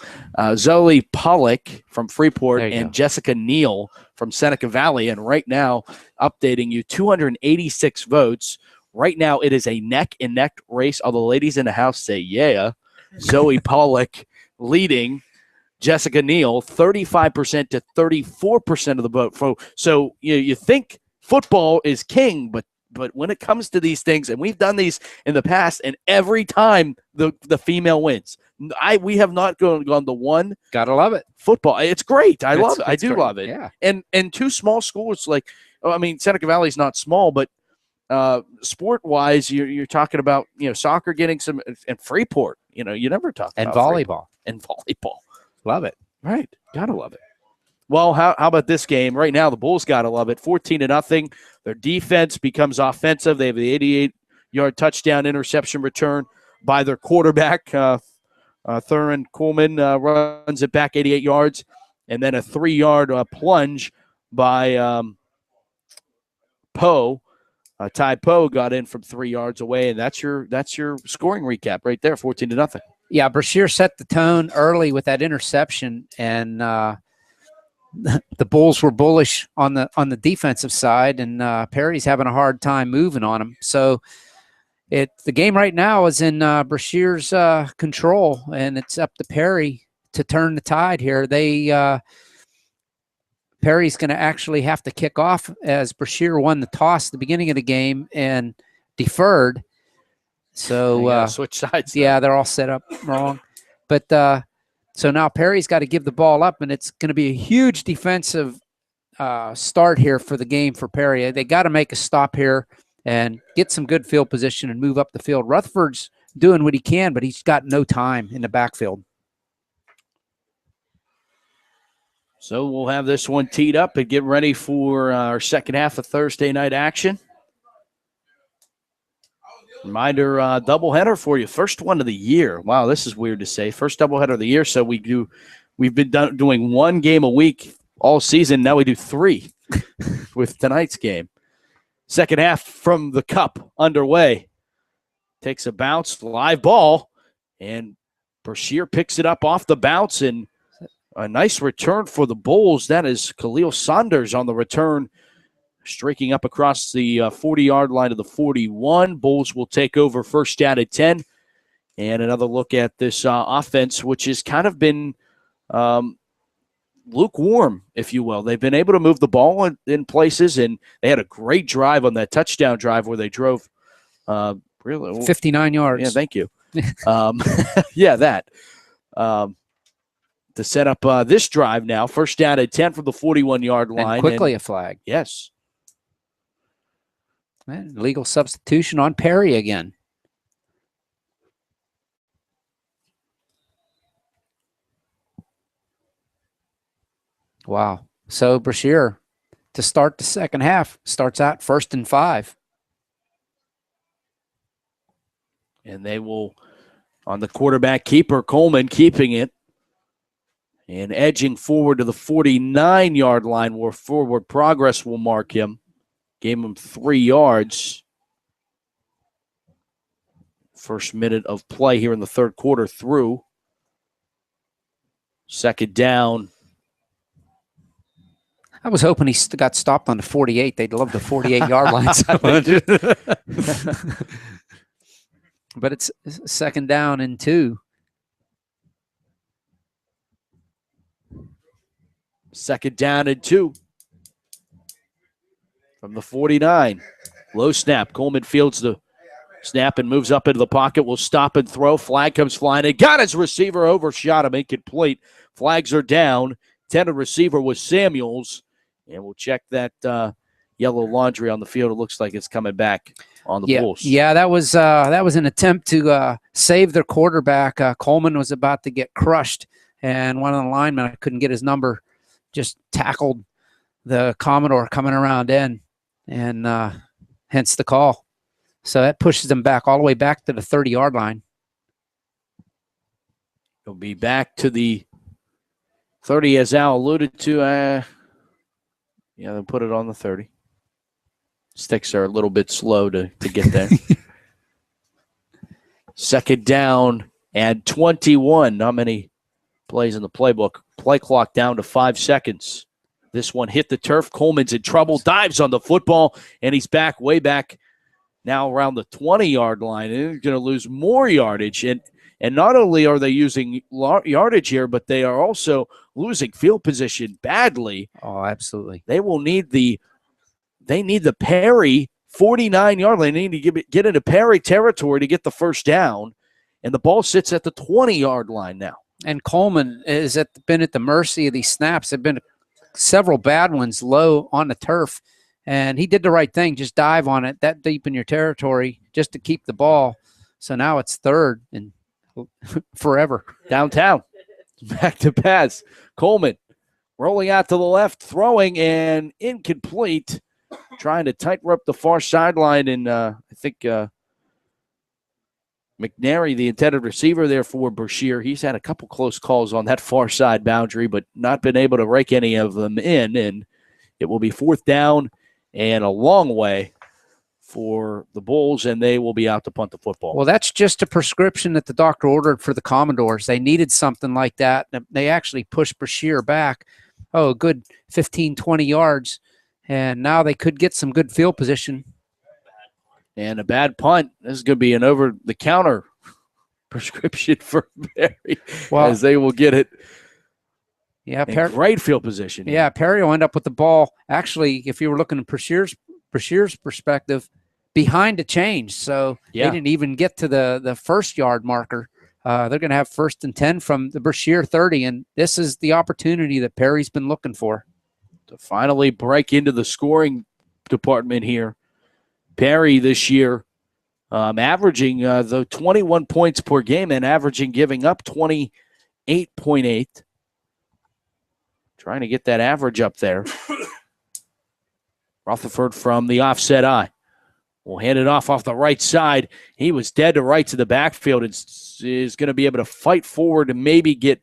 Zoe Pollock from Freeport and Jessica Neal from Seneca Valley. And right now, updating you, 286 votes. Right now, it is a neck-and-neck race. All the ladies in the house say, yeah. Zoe Pollock leading Jessica Neal, 35% to 34% of the vote. So you think football is king, but when it comes to these things, and we've done these in the past, and every time the female wins, we have not gone to one. Gotta love it. Football, it's great. I love it. I do love it. Yeah. And two small schools Seneca Valley is not small, but sport wise, you're talking about soccer getting some, and Freeport. You never talk about volleyball and volleyball. Love it. Right, gotta love it. Well, how about this game? Right now, the Bulls got to love it. 14-0. Their defense becomes offensive. They have the 88-yard touchdown interception return by their quarterback. Thurin Coleman runs it back 88 yards. And then a 3-yard plunge by Poe. Ty Poe got in from 3 yards away, and that's your scoring recap right there, 14-0. Yeah, Brashear set the tone early with that interception, and the Bulls were bullish on the defensive side, and Perry's having a hard time moving on him. So the game right now is in Brashear's control, and it's up to Perry to turn the tide here. Perry's going to actually have to kick off, as Brashear won the toss at the beginning of the game and deferred. So switch sides. Yeah, they're all set up wrong. But So now Perry's got to give the ball up, and it's going to be a huge defensive start here for the game for Perry. They got to make a stop here and get some good field position and move up the field. Rutherford's doing what he can, but he's got no time in the backfield. So we'll have this one teed up and get ready for our second half of Thursday night action. Reminder, doubleheader for you. First one of the year. Wow, this is weird to say. First doubleheader of the year. So we've been doing one game a week all season. Now we do 3 with tonight's game. Second half from the Cup underway. Takes a bounce, live ball, and Brashear picks it up off the bounce, and a nice return for the Bulls. That is Khalil Saunders on the return, streaking up across the 40-yard line to the 41. Bulls will take over first down at 10. And another look at this offense, which has kind of been lukewarm, if you will. They've been able to move the ball in places, and they had a great drive on that touchdown drive where they drove really 59 yards. Yeah, thank you. Yeah, that. To set up this drive now, first down at 10 from the 41-yard line. And quickly a flag. Yes. And legal substitution on Perry again. Wow. So Brashear, to start the second half, starts out 1st and 5. And they will, on the quarterback keeper, Coleman keeping it and edging forward to the 49-yard line where forward progress will mark him. Gave him 3 yards. First minute of play here in the third quarter through. Second down. I was hoping he got stopped on the 48. They'd love the 48-yard line. But it's second down and 2. Second down and 2. From the 49. Low snap. Coleman fields the snap and moves up into the pocket. Will stop and throw. Flag comes flying. And got his receiver, overshot him, incomplete. Flags are down. Intended receiver was Samuels. And we'll check that yellow laundry on the field. It looks like it's coming back on the Bulls. Yeah, that was an attempt to save their quarterback. Coleman was about to get crushed, and one of the linemen, I couldn't get his number, just tackled the Commodore coming around in, and hence the call. So that pushes them back all the way back to the 30-yard line. He'll be back to the 30, as Al alluded to. Yeah, they'll put it on the 30. Sticks are a little bit slow to get there. Second down and 21. Not many plays in the playbook. Play clock down to 5 seconds. This one hit the turf. Coleman's in trouble. Dives on the football, and he's back, way back now around the 20-yard line. And they're going to lose more yardage. And not only are they using yardage here, but they are also losing field position badly. Oh, absolutely. They will need the Perry 49-yard line. They need to get into Perry territory to get the first down, and the ball sits at the 20-yard line now. And Coleman has been at the mercy of these snaps. There have been several bad ones low on the turf, and he did the right thing. Just dive on it that deep in your territory just to keep the ball. So now it's third and forever. Downtown. Back to pass. Coleman rolling out to the left, throwing, and incomplete. Trying to tightrope the far sideline, and I think McNary, the intended receiver there for Brashear, he's had a couple close calls on that far side boundary, but not been able to rake any of them in, and it will be fourth down and a long way for the Bulls, and they will be out to punt the football. Well, that's just a prescription that the doctor ordered for the Commodores. They needed something like that. They actually pushed Brashear back, a good 15, 20 yards, and now they could get some good field position. And a bad punt. This is going to be an over-the-counter prescription for Perry, as they will get it. Yeah, great field position. Yeah, Perry will end up with the ball. Actually, if you were looking at Brashear's perspective, behind the change. So they didn't even get to the first yard marker They're going to have 1st and 10 from the Brashear 30, and this is the opportunity that Perry's been looking for. To finally break into the scoring department here. Perry this year averaging the 21 points per game and averaging giving up 28.8. Trying to get that average up there. Rutherford from the offset eye. Will hand it off the right side. He was dead to right to the backfield and is going to be able to fight forward and maybe get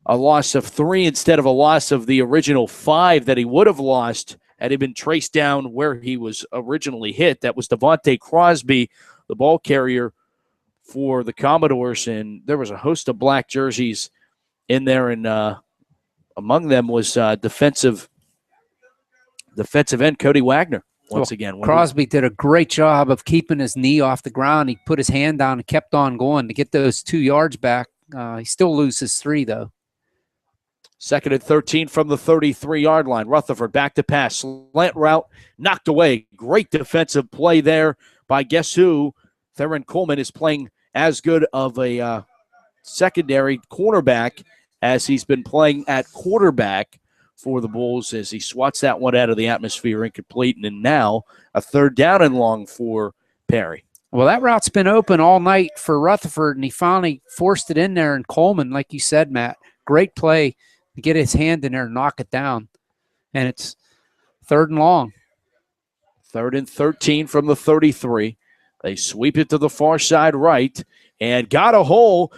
a loss of 3 instead of a loss of the original 5 that he would have lost had he been traced down where he was originally hit. That was Devontae Crosby, the ball carrier for the Commodores, and there was a host of black jerseys in there, and among them was defensive end Cody Wagner. Once again, Crosby did a great job of keeping his knee off the ground. He put his hand down and kept on going to get those 2 yards back. He still loses 3, though. 2nd and 13 from the 33-yard line. Rutherford back to pass. Slant route knocked away. Great defensive play there by guess who? Theron Coleman is playing as good of a secondary cornerback as he's been playing at quarterback for the Bulls as he swats that one out of the atmosphere incomplete. And now a 3rd down and long for Perry. Well, that route's been open all night for Rutherford, and he finally forced it in there. And Coleman, like you said, Matt, great play to get his hand in there and knock it down. And it's 3rd and long. 3rd and 13 from the 33. They sweep it to the far side right and got a hole.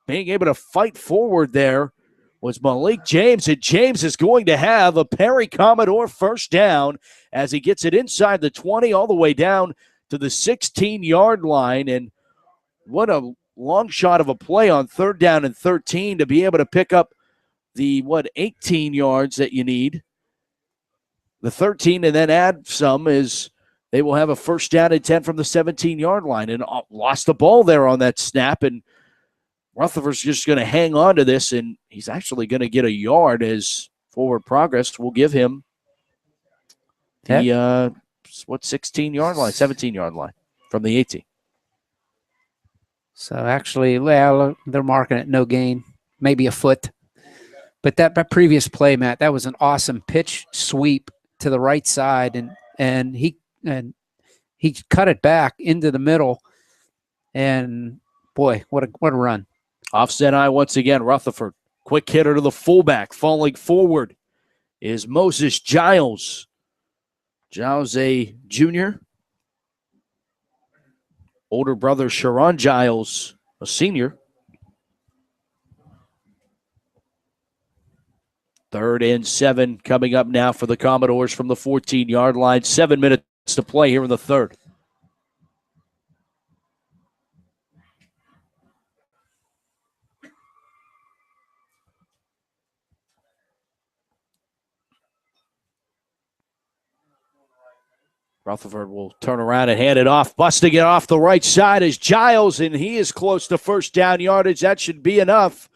Being able to fight forward there was Malik James, and James is going to have a Perry Commodore 1st down as he gets it inside the 20 all the way down to the 16-yard line. And what a long shot of a play on 3rd down and 13 to be able to pick up the 18 yards that you need. The 13 and then add some is they will have a 1st down and 10 from the 17-yard line, and lost the ball there on that snap. And Rutherford's just going to hang on to this, and he's actually going to get a yard as forward progress will give him the 16-yard line, 17-yard line from the 18. So actually, well, they're marking it no gain, maybe a foot. But that previous play, Matt, that was an awesome pitch sweep to the right side, and he cut it back into the middle, and boy, what a run! Offset eye once again. Rutherford, quick hitter to the fullback, falling forward is Moses Giles. Giles, a junior. Older brother Sharon Giles, a senior. 3rd and 7 coming up now for the Commodores from the 14-yard line. 7 minutes to play here in the 3rd. Rutherford will turn around and hand it off. Busting it off the right side is Giles, and he is close to 1st down yardage. That should be enough.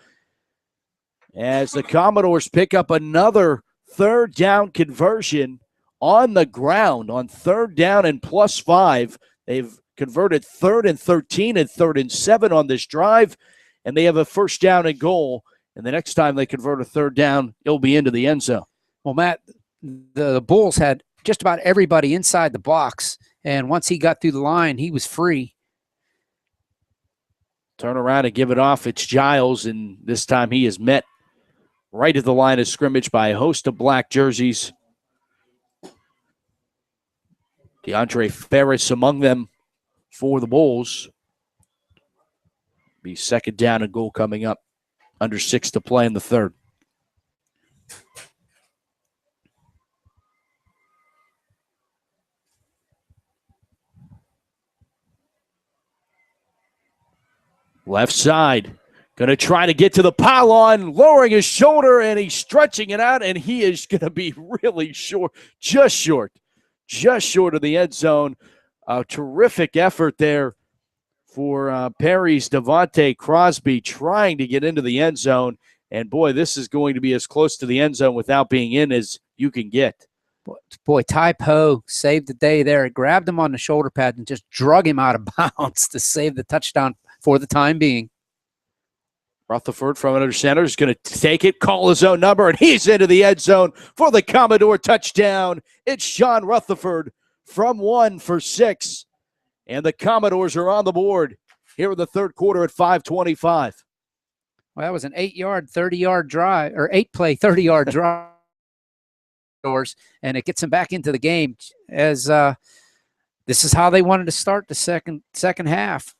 As the Commodores pick up another 3rd down conversion on the ground on 3rd down and +5. They've converted 3rd and 13 and 3rd and 7 on this drive, and they have a 1st down and goal. And the next time they convert a 3rd down, it'll be into the end zone. Well, Matt, the Bulls had just about everybody inside the box, and once he got through the line, he was free. Turn around and give it off. It's Giles, and this time he is met right at the line of scrimmage by a host of black jerseys. DeAndre Ferris among them for the Bulls. Be 2nd down and goal coming up. Under 6 to play in the 3rd. Left side. Going to try to get to the pylon, lowering his shoulder, and he's stretching it out, and he is going to be really short, just short of the end zone. A terrific effort there for Perry's Devontae Crosby trying to get into the end zone. And, boy, this is going to be as close to the end zone without being in as you can get. Boy, Ty Poe saved the day there. He grabbed him on the shoulder pad and just drug him out of bounds to save the touchdown for the time being. Rutherford from under center is going to take it, call his own number, and he's into the end zone for the Commodore touchdown. It's Sean Rutherford from 1 for 6, and the Commodores are on the board here in the third quarter at 5:25. Well, that was an 8-yard, 30-yard drive, or 8-play, 30-yard drive, and it gets them back into the game as this is how they wanted to start the second half.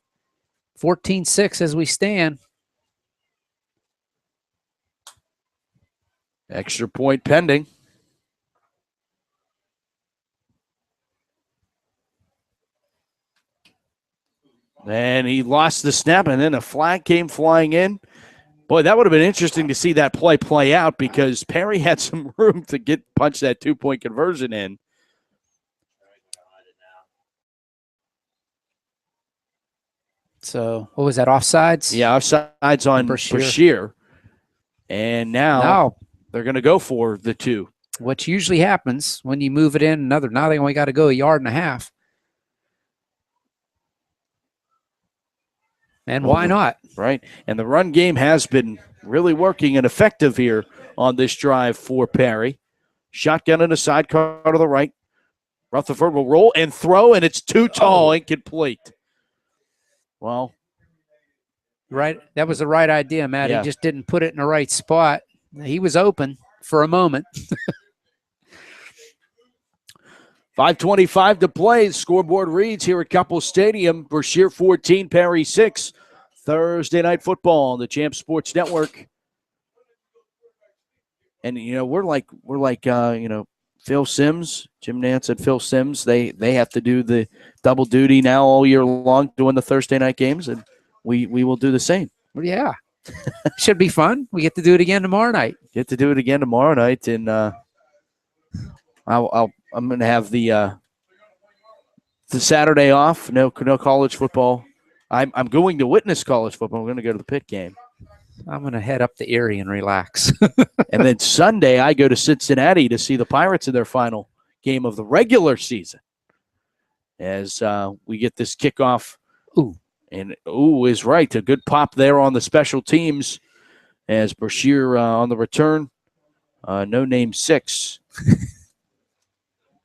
14-6 as we stand. Extra point pending. And he lost the snap, and then a flag came flying in. Boy, that would have been interesting to see that play out because Perry had some room to punch that 2-point conversion in. So, what was that, offsides? Yeah, offsides on Brashear. And now they're going to go for the 2. Which usually happens when you move it in another. Now they only got to go 1.5 yards. And why not? Right. And the run game has been really working and effective here on this drive for Perry. Shotgun in a sidecar to the right. Rutherford will roll and throw, and it's too tall, incomplete. Well, right. That was the right idea, Matt. Yeah. He just didn't put it in the right spot. He was open for a moment. 5:25 to play. The scoreboard reads here at Cupples Stadium. Brashear 14, Perry 6. Thursday night football on the Champ Sports Network. And we're like Phil Simms, Jim Nance and Phil Simms. They have to do the double duty now all year long doing the Thursday night games, and we will do the same. Well, yeah, should be fun. We get to do it again tomorrow night. And I'm going to have the Saturday off. No college football. I'm going to witness college football. I'm going to go to the Pitt game. I'm going to head up to Erie and relax. And then Sunday, I go to Cincinnati to see the Pirates in their final game of the regular season. As we get this kickoff. And is right. A good pop there on the special teams as Brashear on the return. No name 6.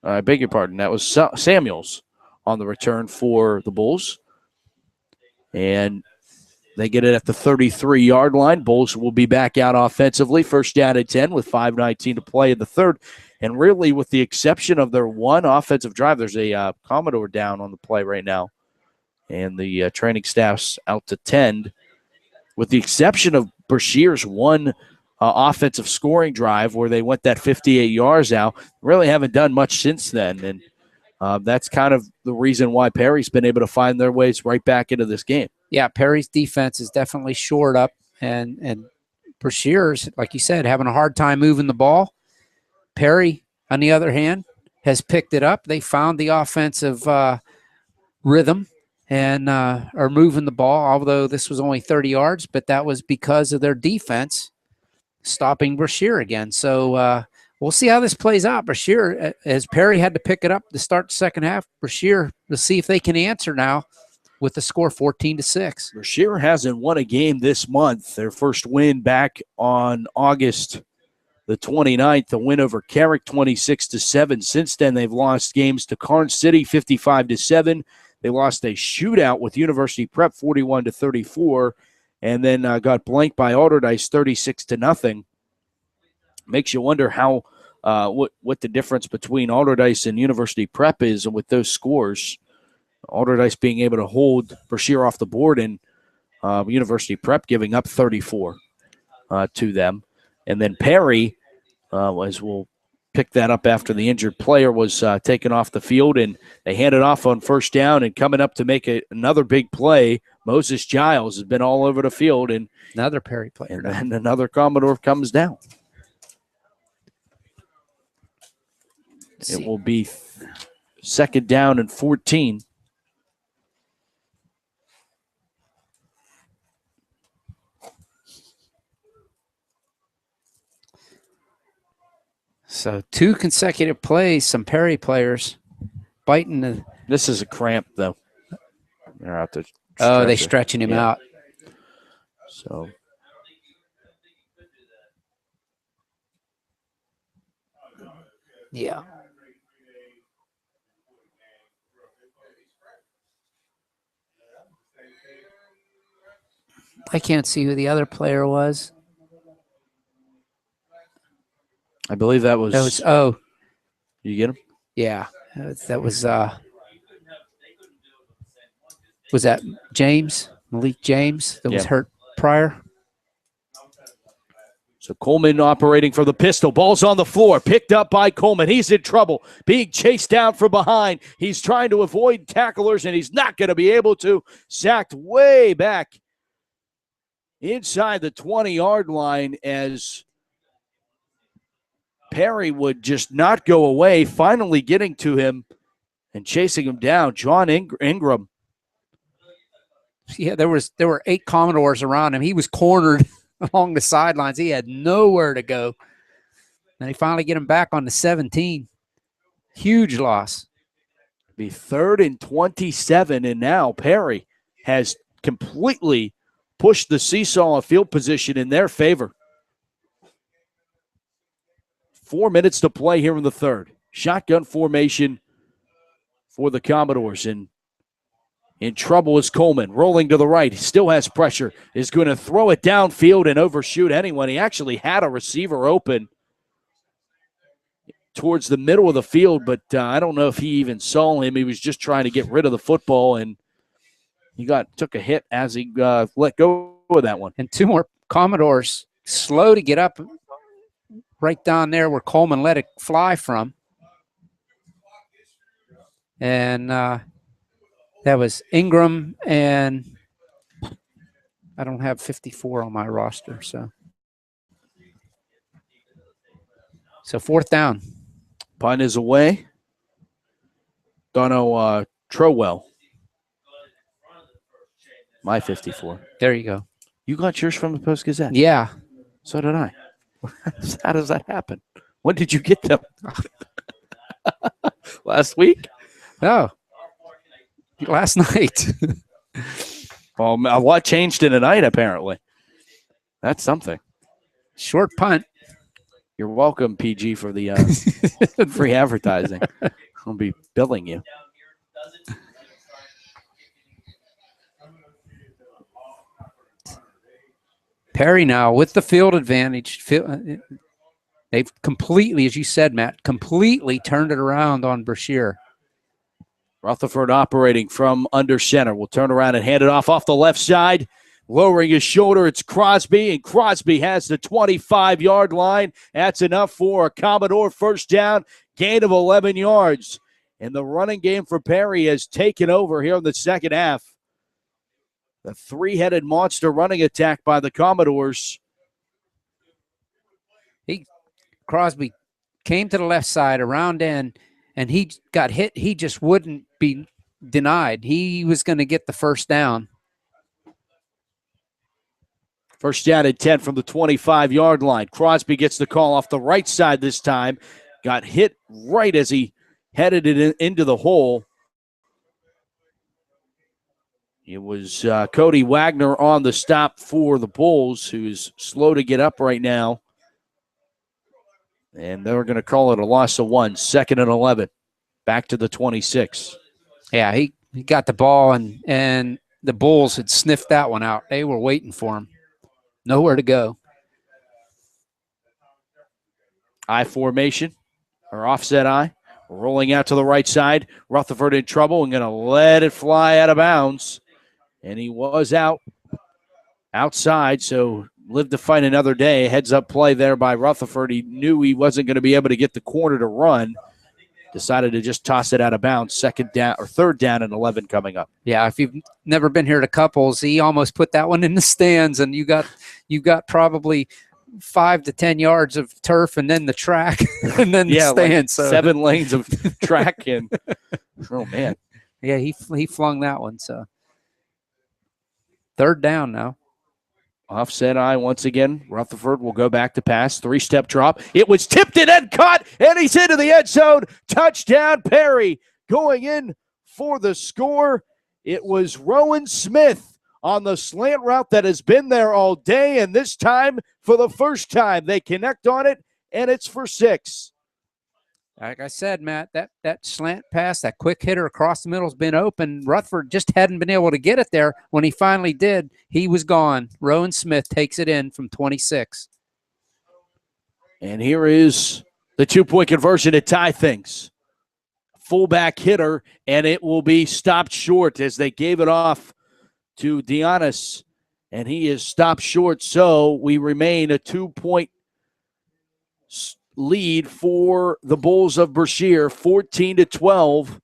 I beg your pardon. That was Samuels on the return for the Bulls. And they get it at the 33-yard line. Bulls will be back out offensively. First down at 10 with 5:19 to play in the third. And really, with the exception of their one offensive drive, there's a Commodore down on the play right now. And the training staff's out to 10. With the exception of Brashear's one offensive scoring drive where they went that 58 yards out, really haven't done much since then. And that's kind of the reason why Perry's been able to find their ways right back into this game. Yeah, Perry's defense is definitely shored up, and Brashear's, like you said, having a hard time moving the ball. Perry, on the other hand, has picked it up. They found the offensive rhythm and are moving the ball, although this was only 30 yards, but that was because of their defense stopping Brashear again. So we'll see how this plays out. Brashear, as Perry had to pick it up to start the second half, Brashear, we'll see if they can answer now with the score 14-6. Brashear hasn't won a game this month. Their first win back on August the 29th, the win over Carrick 26-7. Since then, they've lost games to Carnes City 55-7. They lost a shootout with University Prep 41-34, and then got blanked by Alderdice 36-0. Makes you wonder how what the difference between Alderdice and University Prep is with those scores. Alderdice being able to hold Brashear off the board, and University Prep giving up 34 to them. And then Perry, as we'll pick that up after the injured player was taken off the field, and they handed off on first down, and coming up to make another big play, Moses Giles has been all over the field. And another Perry player. And then another Commodore comes down. It will be second down and 14. So 2 consecutive plays, some Perry players biting the. This is a cramp, though. They're out to they're stretching him out. So Yeah. I can't see who the other player was. I believe that was. You get him? Yeah. That was that James? Malik James that was hurt prior? So Coleman operating for the pistol. Ball's on the floor. Picked up by Coleman. He's in trouble. Being chased down from behind. He's trying to avoid tacklers, and he's not going to be able to. Sacked way back inside the 20-yard line as Perry would just not go away, finally getting to him and chasing him down. John Ingram. Yeah, there were 8 Commodores around him. He was cornered along the sidelines. He had nowhere to go. And they finally get him back on the 17. Huge loss. Be 3rd and 27, and now Perry has completely pushed the seesaw of field position in their favor. 4 minutes to play here in the third. Shotgun formation for the Commodores, and in trouble is Coleman, rolling to the right. He still has pressure. Is going to throw it downfield and overshoot anyone. He actually had a receiver open towards the middle of the field, but I don't know if he even saw him. He was just trying to get rid of the football, and he took a hit as he let go of that one. And 2 more Commodores slow to get up right down there where Coleman let it fly from. And that was Ingram, and I don't have 54 on my roster. So 4th down. Punt is away. Dono Trowell. My 54. There you go. You got yours from the Post-Gazette? Yeah. So did I. How does that happen? When did you get them? Last week? Oh. Last night. Well, a lot changed in a night, apparently. That's something. Short punt. You're welcome, PG, for the free advertising. I'll be billing you. Perry now with the field advantage. They've completely, as you said, Matt, completely turned it around on Brashear. Rutherford operating from under center. Will turn around and hand it off the left side. Lowering his shoulder, it's Crosby, and Crosby has the 25-yard line. That's enough for a Commodore first down, gain of 11 yards. And the running game for Perry has taken over here in the second half. The 3-headed monster running attack by the Commodores. Crosby came to the left side around end, and he got hit. He just wouldn't be denied. He was going to get the first down. First down at 10 from the 25-yard line. Crosby gets the call off the right side this time. Got hit right as he headed it into the hole. It was Cody Wagner on the stop for the Bulls, who's slow to get up right now. And they're going to call it a loss of 1, 2nd and 11. Back to the 26. Yeah, he got the ball, and the Bulls had sniffed that one out. They were waiting for him. Nowhere to go. I formation, or offset I. Rolling out to the right side. Rutherford in trouble and going to let it fly out of bounds. And he was outside, so lived to fight another day. Heads-up play there by Rutherford. He knew he wasn't going to be able to get the corner to run. Decided to just toss it out of bounds. 3rd down and 11 coming up. Yeah, if you've never been here to Cupples, he almost put that one in the stands, and you got probably 5 to 10 yards of turf, and then the track, and then the stands. Like 7 lanes of track, and oh man, yeah, he flung that one. So 3rd down now. Offset I once again. Rutherford will go back to pass. 3-step drop. It was tipped and then caught, and he's into the end zone. Touchdown, Perry. Going in for the score. It was Rowan Smith on the slant route that has been there all day, and this time, for the first time, they connect on it, and it's for 6. Like I said, Matt, that slant pass, that quick hitter across the middle has been open. Rutherford just hadn't been able to get it there. When he finally did, he was gone. Rowan Smith takes it in from 26. And here is the 2-point conversion to tie things. Fullback hitter, and it will be stopped short as they gave it off to Deonis, and he is stopped short. So we remain a 2-point lead for the Bulls of Brashear, 14-12.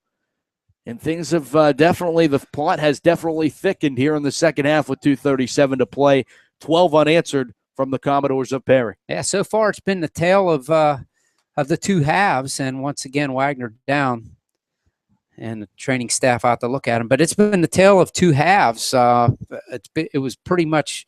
And things have the plot has definitely thickened here in the second half with 2:37 to play. 12 unanswered from the Commodores of Perry. Yeah, so far it's been the tale of the two halves, and once again Wagner down, and the training staff out to look at him. But it's been the tale of two halves. It was pretty much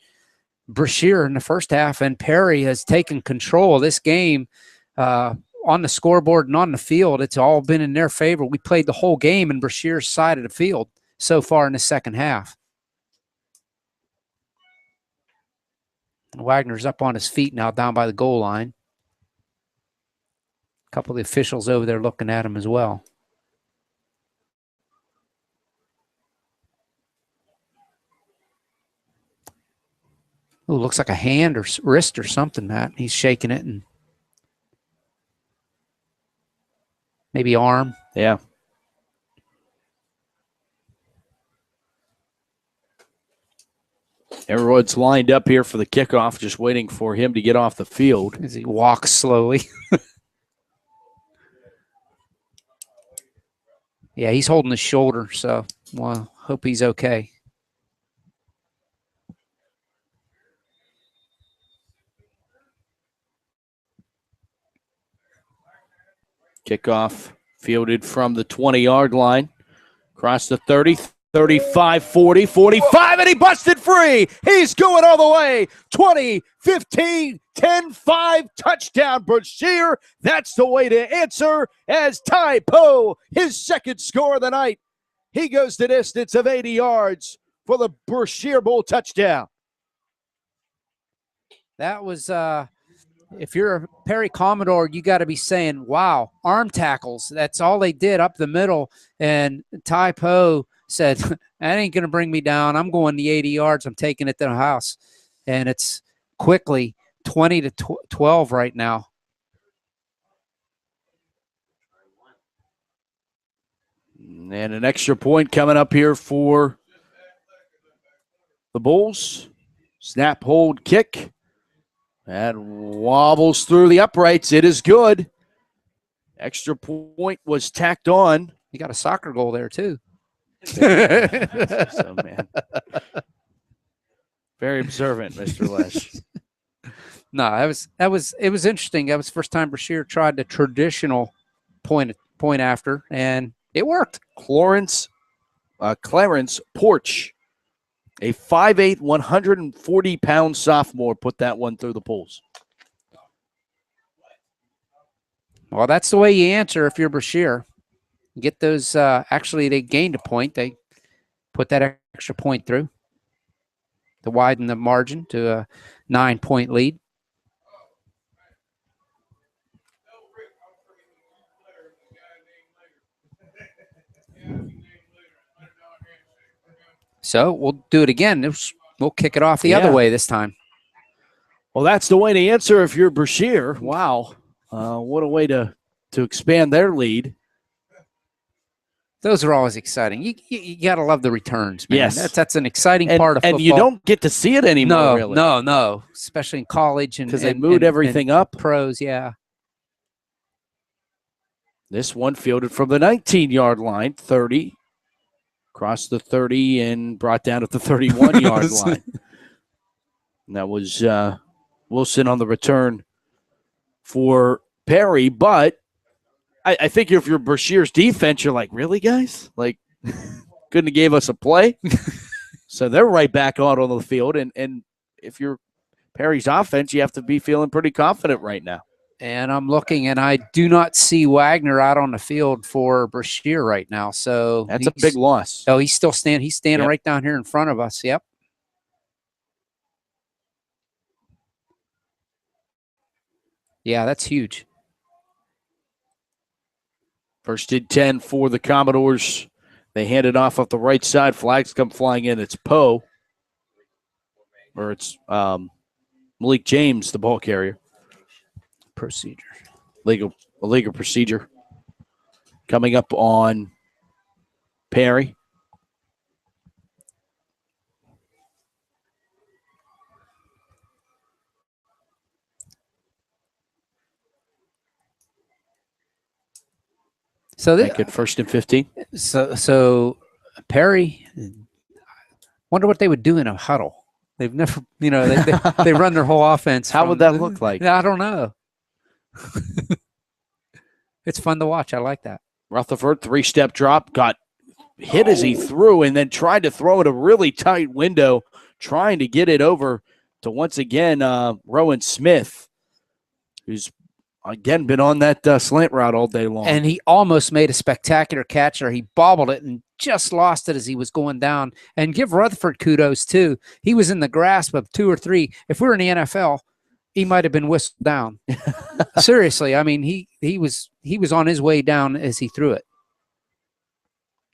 Brashear in the first half, and Perry has taken control of this game on the scoreboard and on the field. It's all been in their favor. We played the whole game in Brashear's side of the field so far in the second half. Wagner's up on his feet now down by the goal line. A couple of the officials over there looking at him as well. Oh, looks like a hand or wrist or something, Matt. He's shaking it, and maybe arm. Yeah. Everyone's lined up here for the kickoff, just waiting for him to get off the field. As he walks slowly. Yeah, he's holding his shoulder, so well, hope he's okay. Kickoff fielded from the 20-yard line. Across the 30, 35, 40, 45, and he busted free. He's going all the way. 20, 15, 10, 5, touchdown, Brashear. That's the way to answer as Tai Po, his second score of the night. He goes the distance of 80 yards for the Brashear Bowl touchdown. That was, if you're a Perry Commodore, you got to be saying, wow, arm tackles. That's all they did up the middle. And Tai Po said, that ain't going to bring me down. I'm going the 80 yards. I'm taking it to the house. And it's quickly 20-12 right now. And an extra point coming up here for the Bulls. Snap, hold, kick. That wobbles through the uprights. It is good. Extra point was tacked on. You got a soccer goal there, too. So, man. Very observant, Mr. Lesh. No, it was interesting. That was the first time Brashear tried the traditional point after, and it worked. Clarence Porch, a 5'8", 140-pound sophomore, put that one through the poles. Well, that's the way you answer if you're Brashear. Get those, actually, they gained a point. They put that extra point through to widen the margin to a 9-point lead. So we'll do it again. We'll kick it off the other way this time. Well, that's the way to answer if you're Brashear. Wow. What a way to expand their lead. Those are always exciting. You got to love the returns, man. Yes. That's an exciting part of football. And you don't get to see it anymore, really. No. Especially in college. Because they moved everything up. Pros, yeah. This one fielded from the 19-yard line, 30. Across the 30 and brought down at the 31-yard line. And that was Wilson on the return for Perry. But I think if you're Brashear's defense, you're like, really, guys? Like, couldn't have gave us a play? So they're right back out on the field. And if you're Perry's offense, you have to be feeling pretty confident right now. And I'm looking, and I do not see Wagner out on the field for Brashear right now. So that's a big loss. Oh, he's still standing. He's standing right down here in front of us. Yep. Yeah, that's huge. First and 10 for the Commodores. They hand it off the right side. Flags come flying in. It's Poe. Or it's Malik James, the ball carrier. Procedure. Legal procedure. Coming up on Perry. So Make it first and 15. So Perry, wonder what they would do in a huddle. They've never, they run their whole offense. How would that look like? I don't know. It's fun to watch. I like that. Rutherford, 3-step drop, got hit as he threw and then tried to throw it a really tight window, trying to get it over to, once again, Rowan Smith, who's, again, been on that slant route all day long. And he almost made a spectacular catch, or he bobbled it and just lost it as he was going down. And give Rutherford kudos, too. He was in the grasp of 2 or 3. If we were in the NFL, he might have been whistled down. Seriously, I mean, he was on his way down as he threw it.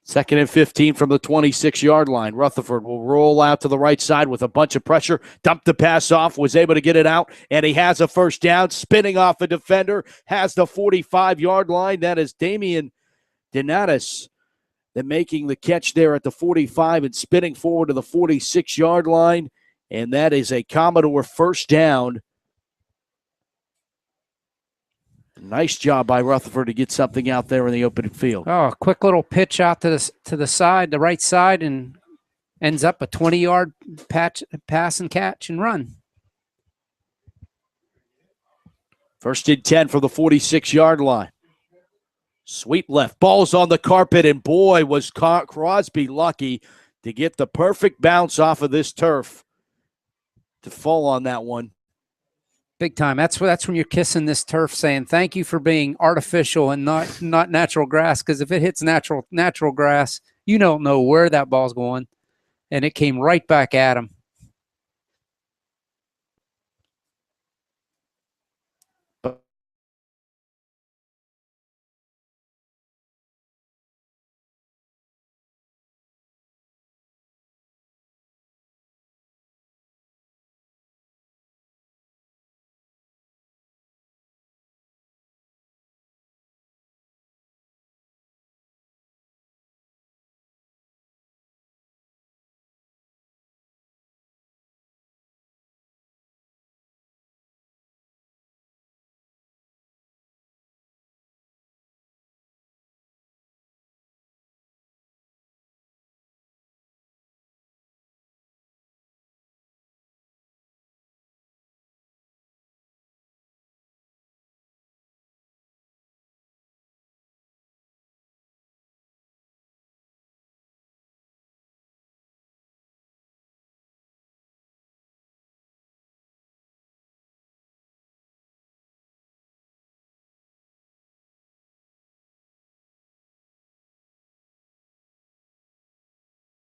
Second and 15 from the 26-yard line. Rutherford will roll out to the right side with a bunch of pressure. Dumped the pass off, was able to get it out, and he has a first down. Spinning off a defender, has the 45-yard line. That is Damian Donatus. They're making the catch there at the 45 and spinning forward to the 46-yard line, and that is a Commodore first down. Nice job by Rutherford to get something out there in the open field. Oh, a quick little pitch out to the side, the right side, and ends up a 20-yard pass and catch and run. First and 10 for the 46-yard line. Sweep left. Ball's on the carpet, and boy, was Crosby lucky to get the perfect bounce off of this turf to fall on that one. Big time. That's when you're kissing this turf, saying thank you for being artificial and not natural grass. Because if it hits natural grass, you don't know where that ball's going, and it came right back at him.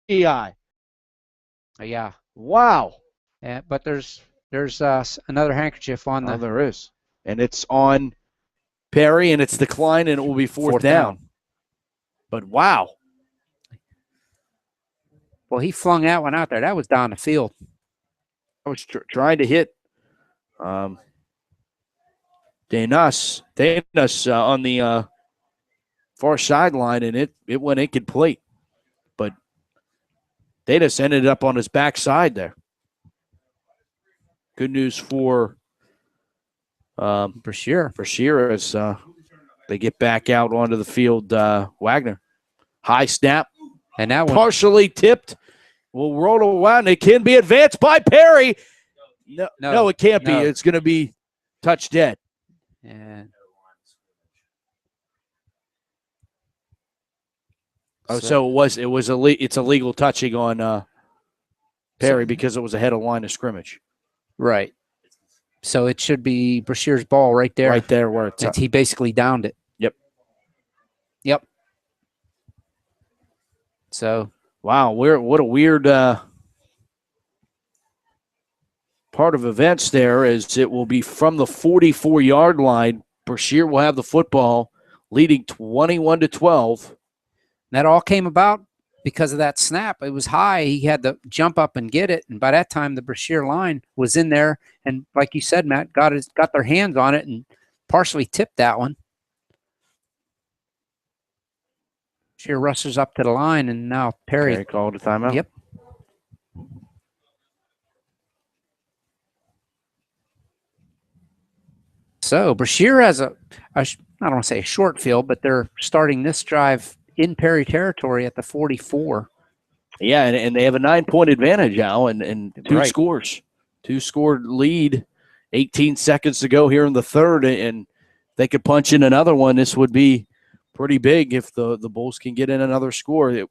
EI. Yeah. Wow. But there's another handkerchief on the. Oh, there is. And it's on Perry, and it's declined, and it will be fourth down. But wow. Well, he flung that one out there. That was down the field. I was trying to hit Danas on the far sideline, and it went incomplete. But Danas ended up on his backside there. Good news for Brashear as they get back out onto the field. Wagner. High snap. And that one partially tipped. Will roll around. It can be advanced by Perry. No, it can't be. It's going to be touch dead. And it's illegal touching on Perry because it was ahead of line of scrimmage. Right. So it should be Brashear's ball right there. Right there where it's he basically downed it. Yep. So wow, what a weird part of events there, as it will be from the 44-yard line. Brashear will have the football, leading 21-12. That all came about because of that snap. It was high. He had to jump up and get it. And by that time, the Brashear line was in there. And like you said, Matt, got their hands on it and partially tipped that one. Brashear rushes up to the line, and now Perry called a timeout. Yep. So Brashear has I don't want to say a short field, but they're starting this drive in Perry territory at the 44. Yeah, and they have a 9-point advantage now and two Right. scores. 2-score lead, 18 seconds to go here in the third, and they could punch in another one. This would be pretty big if the Bulls can get in another score.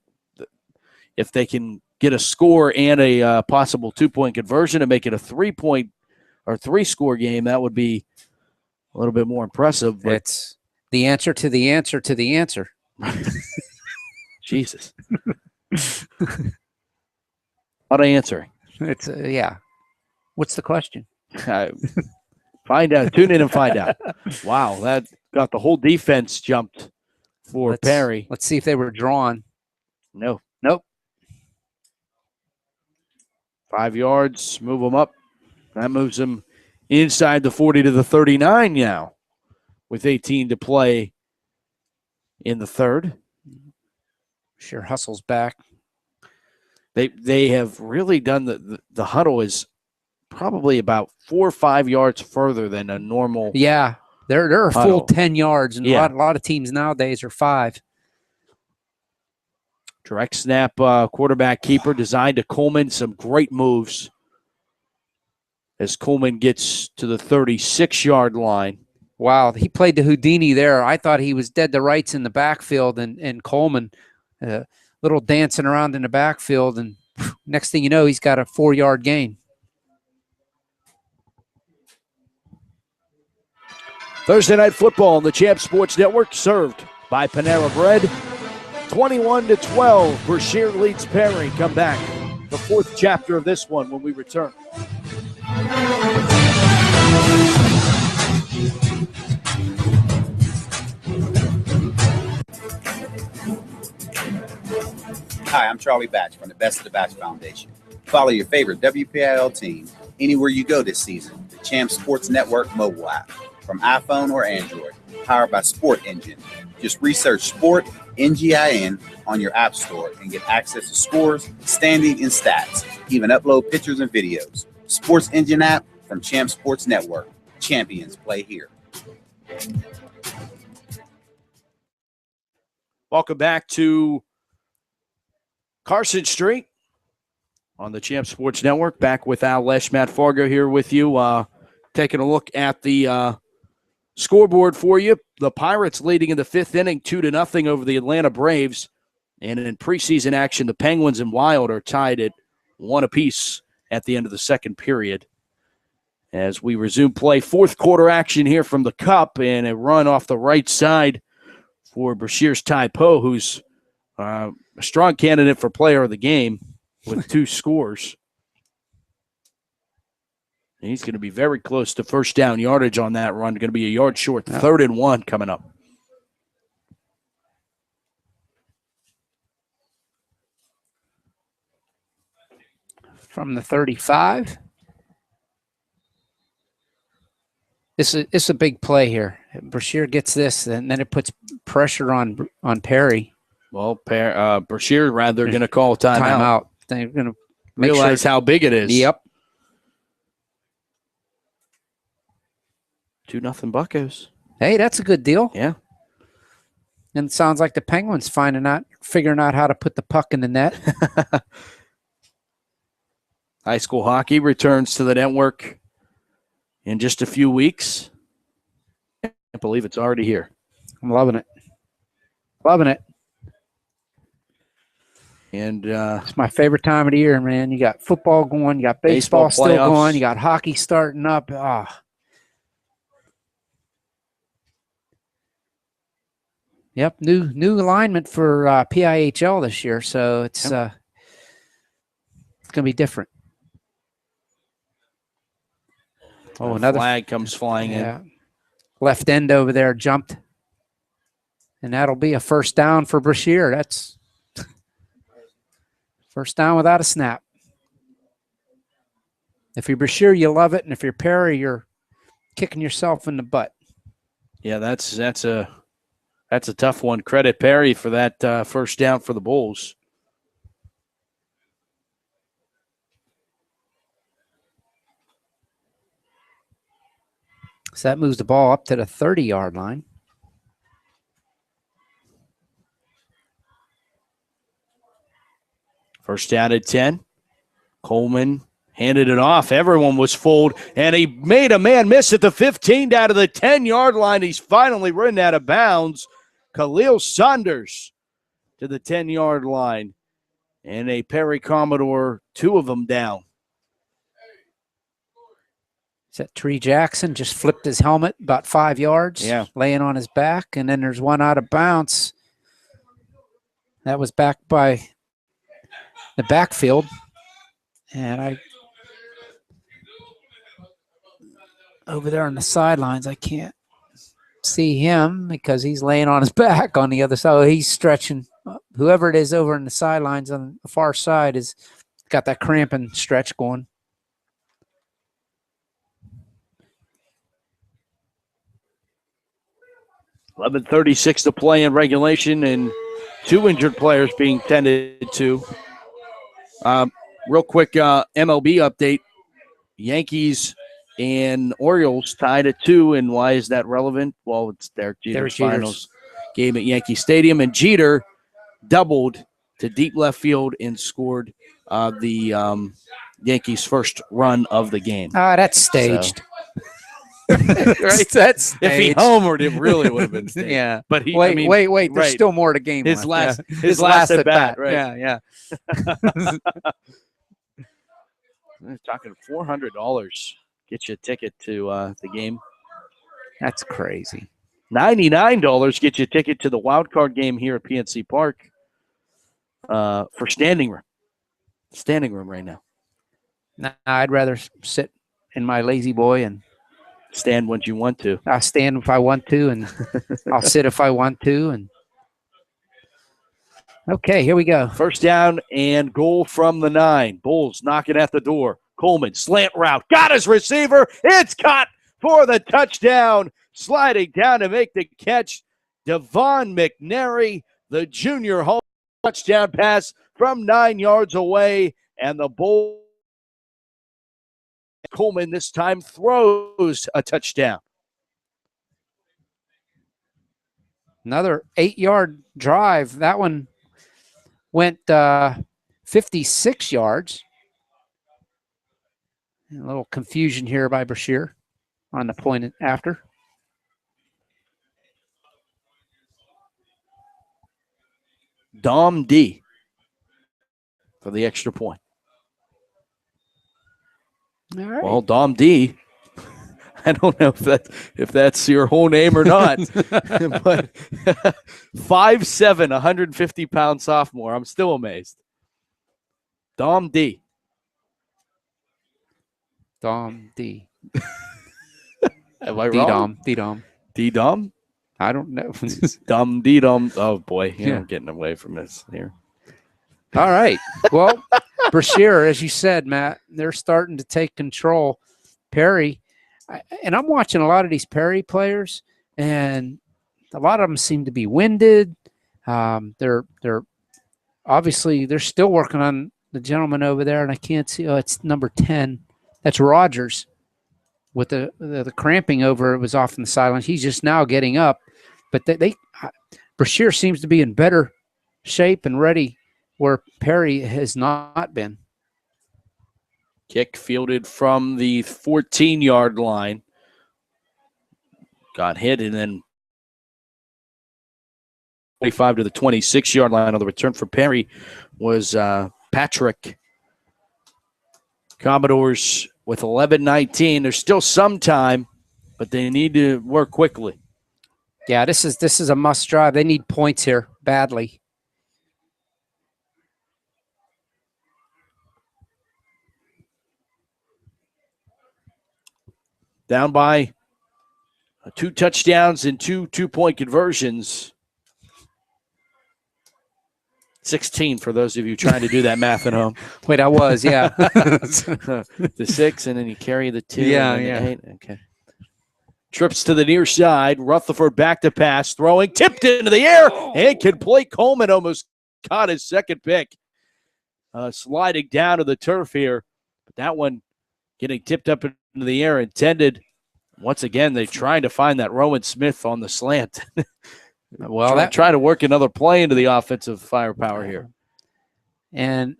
If they can get a score and a possible 2-point conversion and make it a 3-point or 3-score game, that would be a little bit more impressive. But It's the answer to the answer to the answer. Jesus. What answering? It's yeah. What's the question? Find out. Tune in and find out. Wow, that got the whole defense jumped for Perry. Let's see if they were drawn. No. Nope. 5 yards, move them up. That moves them inside the 40 to the 39 now with 18 to play in the third. Sure hustles back. They have really done the huddle is probably about 4 or 5 yards further than a normal. Yeah, they're a full huddle. 10 yards, and Yeah. a lot of teams nowadays are 5. Direct snap, quarterback keeper designed to Coleman. Some great moves as Coleman gets to the 36-yard line. Wow, he played the Houdini there. I thought he was dead to rights in the backfield, and Coleman little dancing around in the backfield, and next thing you know, he's got a 4-yard gain. Thursday Night Football on the Champ Sports Network, served by Panera Bread. 21-12, Brashear leads Perry. Come back. The fourth chapter of this one when we return. Hi, I'm Charlie Batch from the Best of the Batch Foundation. Follow your favorite WPIL team anywhere you go this season. The Champ Sports Network mobile app from iPhone or Android, powered by Sport Engine. Just research Sport NGIN on your app store and get access to scores, standing, and stats. Even upload pictures and videos. Sports Engine app from Champ Sports Network. Champions play here. Welcome back to Carson Street on the Champ Sports Network. Back with Al Lesh, Matt Fargo here with you. Taking a look at the scoreboard for you. The Pirates leading in the fifth inning 2-0 over the Atlanta Braves. And in preseason action, the Penguins and Wild are tied at 1 apiece at the end of the second period. As we resume play, fourth quarter action here from the Cup, and a run off the right side for Brashear's Ty Poe, who's a strong candidate for player of the game with 2 scores. And he's going to be very close to first down yardage on that run. Going to be a yard short. 3rd and 1 coming up. From the 35. It's a big play here. Brashear gets this, and then it puts pressure on Perry. Well, Brashear rather going to call timeout. They're going to realize how big it is. Yep. 2-0 Buccos. Hey, that's a good deal. Yeah. And it sounds like the Penguins figuring out how to put the puck in the net. High school hockey returns to the network in just a few weeks. I can't believe it's already here. I'm loving it. Loving it. And it's my favorite time of the year, man. You got football going, you got baseball still playoffs going, you got hockey starting up. Yep, new alignment for PIHL this year, so it's going to be different. another flag comes flying in. Left end over there jumped. And that'll be a first down for Brashear. That's first down without a snap. If you're Brashear, you love it. And if you're Perry, you're kicking yourself in the butt. Yeah, that's a tough one. Credit Perry for that first down for the Bulls. So that moves the ball up to the 30-yard line. First down at 10. Coleman handed it off. Everyone was fooled, and he made a man miss at the 15 down to the 10-yard line. He's finally ridden out of bounds. Khalil Saunders to the 10-yard line, and a Perry Commodore, 2 of them down. Is that Tree Jackson? Just flipped his helmet about 5 yards, laying on his back, and then there's one out of bounds. That was back by the backfield. And over there on the sidelines, I can't see him because he's laying on his back on the other side. Oh, he's stretching. Whoever it is over on the sidelines on the far side has got that cramping stretch going. .36 to play in regulation, and 2 injured players being tended to. Real quick MLB update. Yankees and Orioles tied at 2, and why is that relevant? Well, it's Derek Jeter's finals game at Yankee Stadium, and Jeter doubled to deep left field and scored the Yankees' first run of the game. That's staged. So. Right? That's staged. If he homered, it really would have been staged. Yeah. But he, wait. There's still more to game. His last at bat, right? Yeah. We're talking $400. Get you a ticket to the game. That's crazy. $99 get you a ticket to the wild card game here at PNC Park for standing room. Standing room right now. Nah, I'd rather sit in my lazy boy and stand when you want to. I'll stand if I want to, and I'll sit if I want to. And okay, here we go. First down and goal from the 9. Bulls knocking at the door. Coleman, slant route. Got his receiver. It's caught for the touchdown. Sliding down to make the catch. Devon McNary, the junior home touchdown pass from 9 yards away. And the Bulls, Coleman this time throws a touchdown. Another 8-yard drive. That one went 56 yards. A little confusion here by Brashear on the point after. Dom D for the extra point. All right. Well, Dom D, I don't know if that's your whole name or not, but 5'7", 150-pound sophomore. I'm still amazed. Dom D. Dom D. Am I wrong? D-Dom. D-Dom? I don't know. Dom D-Dom. Oh, boy. I'm getting away from this here. All right. Well, Brashear, as you said, Matt, they're starting to take control. Perry, and I'm watching a lot of these Perry players, and a lot of them seem to be winded. They're obviously they're still working on the gentleman over there, and I can't see. Oh, it's number 10. That's Rogers with the cramping over. It was off in the sidelines. He's just now getting up, but Brashear seems to be in better shape and ready, where Perry has not been. Kick fielded from the 14-yard line. Got hit, and then 25 to the 26-yard line on the return for Perry was Patrick. Commodores with 11-19. There's still some time, but they need to work quickly. Yeah, this is a must drive. They need points here badly. Down by 2 touchdowns and 2 two-point conversions. 16 for those of you trying to do that math at home. Wait, I was, yeah. The 6, and then you carry the 2. Yeah, and yeah. the 8. Okay. Trips to the near side. Rutherford back to pass. Throwing. Tipped into the air. And complete. Coleman almost caught his second pick. Sliding down to the turf here. But that one getting tipped up into the air. Intended. Once again, they're trying to find that Rowan Smith on the slant. Well, try to work another play into the offensive firepower here. And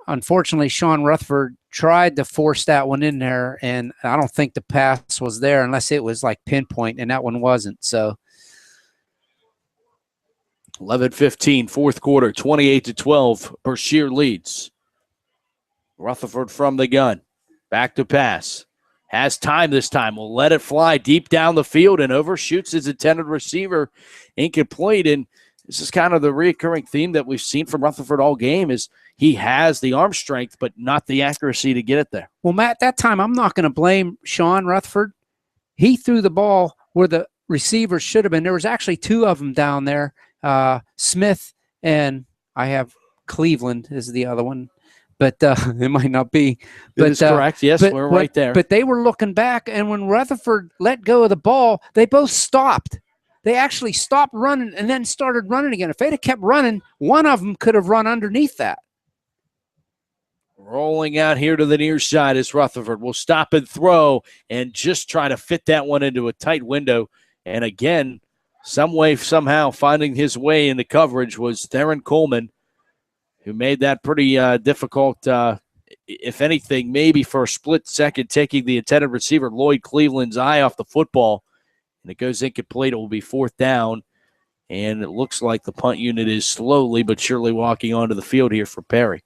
unfortunately, Sean Rutherford tried to force that one in there, and I don't think the pass was there unless it was like pinpoint, and that one wasn't. So 11-15, fourth quarter, 28-12. Brashear leads. Rutherford from the gun. Back to pass. Has time this time. Will let it fly deep down the field and overshoots his intended receiver. Incomplete. And this is kind of the recurring theme that we've seen from Rutherford all game is he has the arm strength, but not the accuracy to get it there. Well, Matt, that time I'm not going to blame Sean Rutherford. He threw the ball where the receiver should have been. There was actually 2 of them down there. Smith and I have Cleveland is the other one. But it might not be. That is correct. Yes, we're right there. But they were looking back, and when Rutherford let go of the ball, they both stopped. They actually stopped running and then started running again. If they'd have kept running, one of them could have run underneath that. Rolling out here to the near side is Rutherford. Will stop and throw and just try to fit that one into a tight window. And again, some way, somehow finding his way into coverage was Theron Coleman, who made that pretty difficult, if anything, maybe for a split second, taking the intended receiver, Lloyd Cleveland's eye off the football. And it goes incomplete. It will be 4th down. And it looks like the punt unit is slowly but surely walking onto the field here for Perry.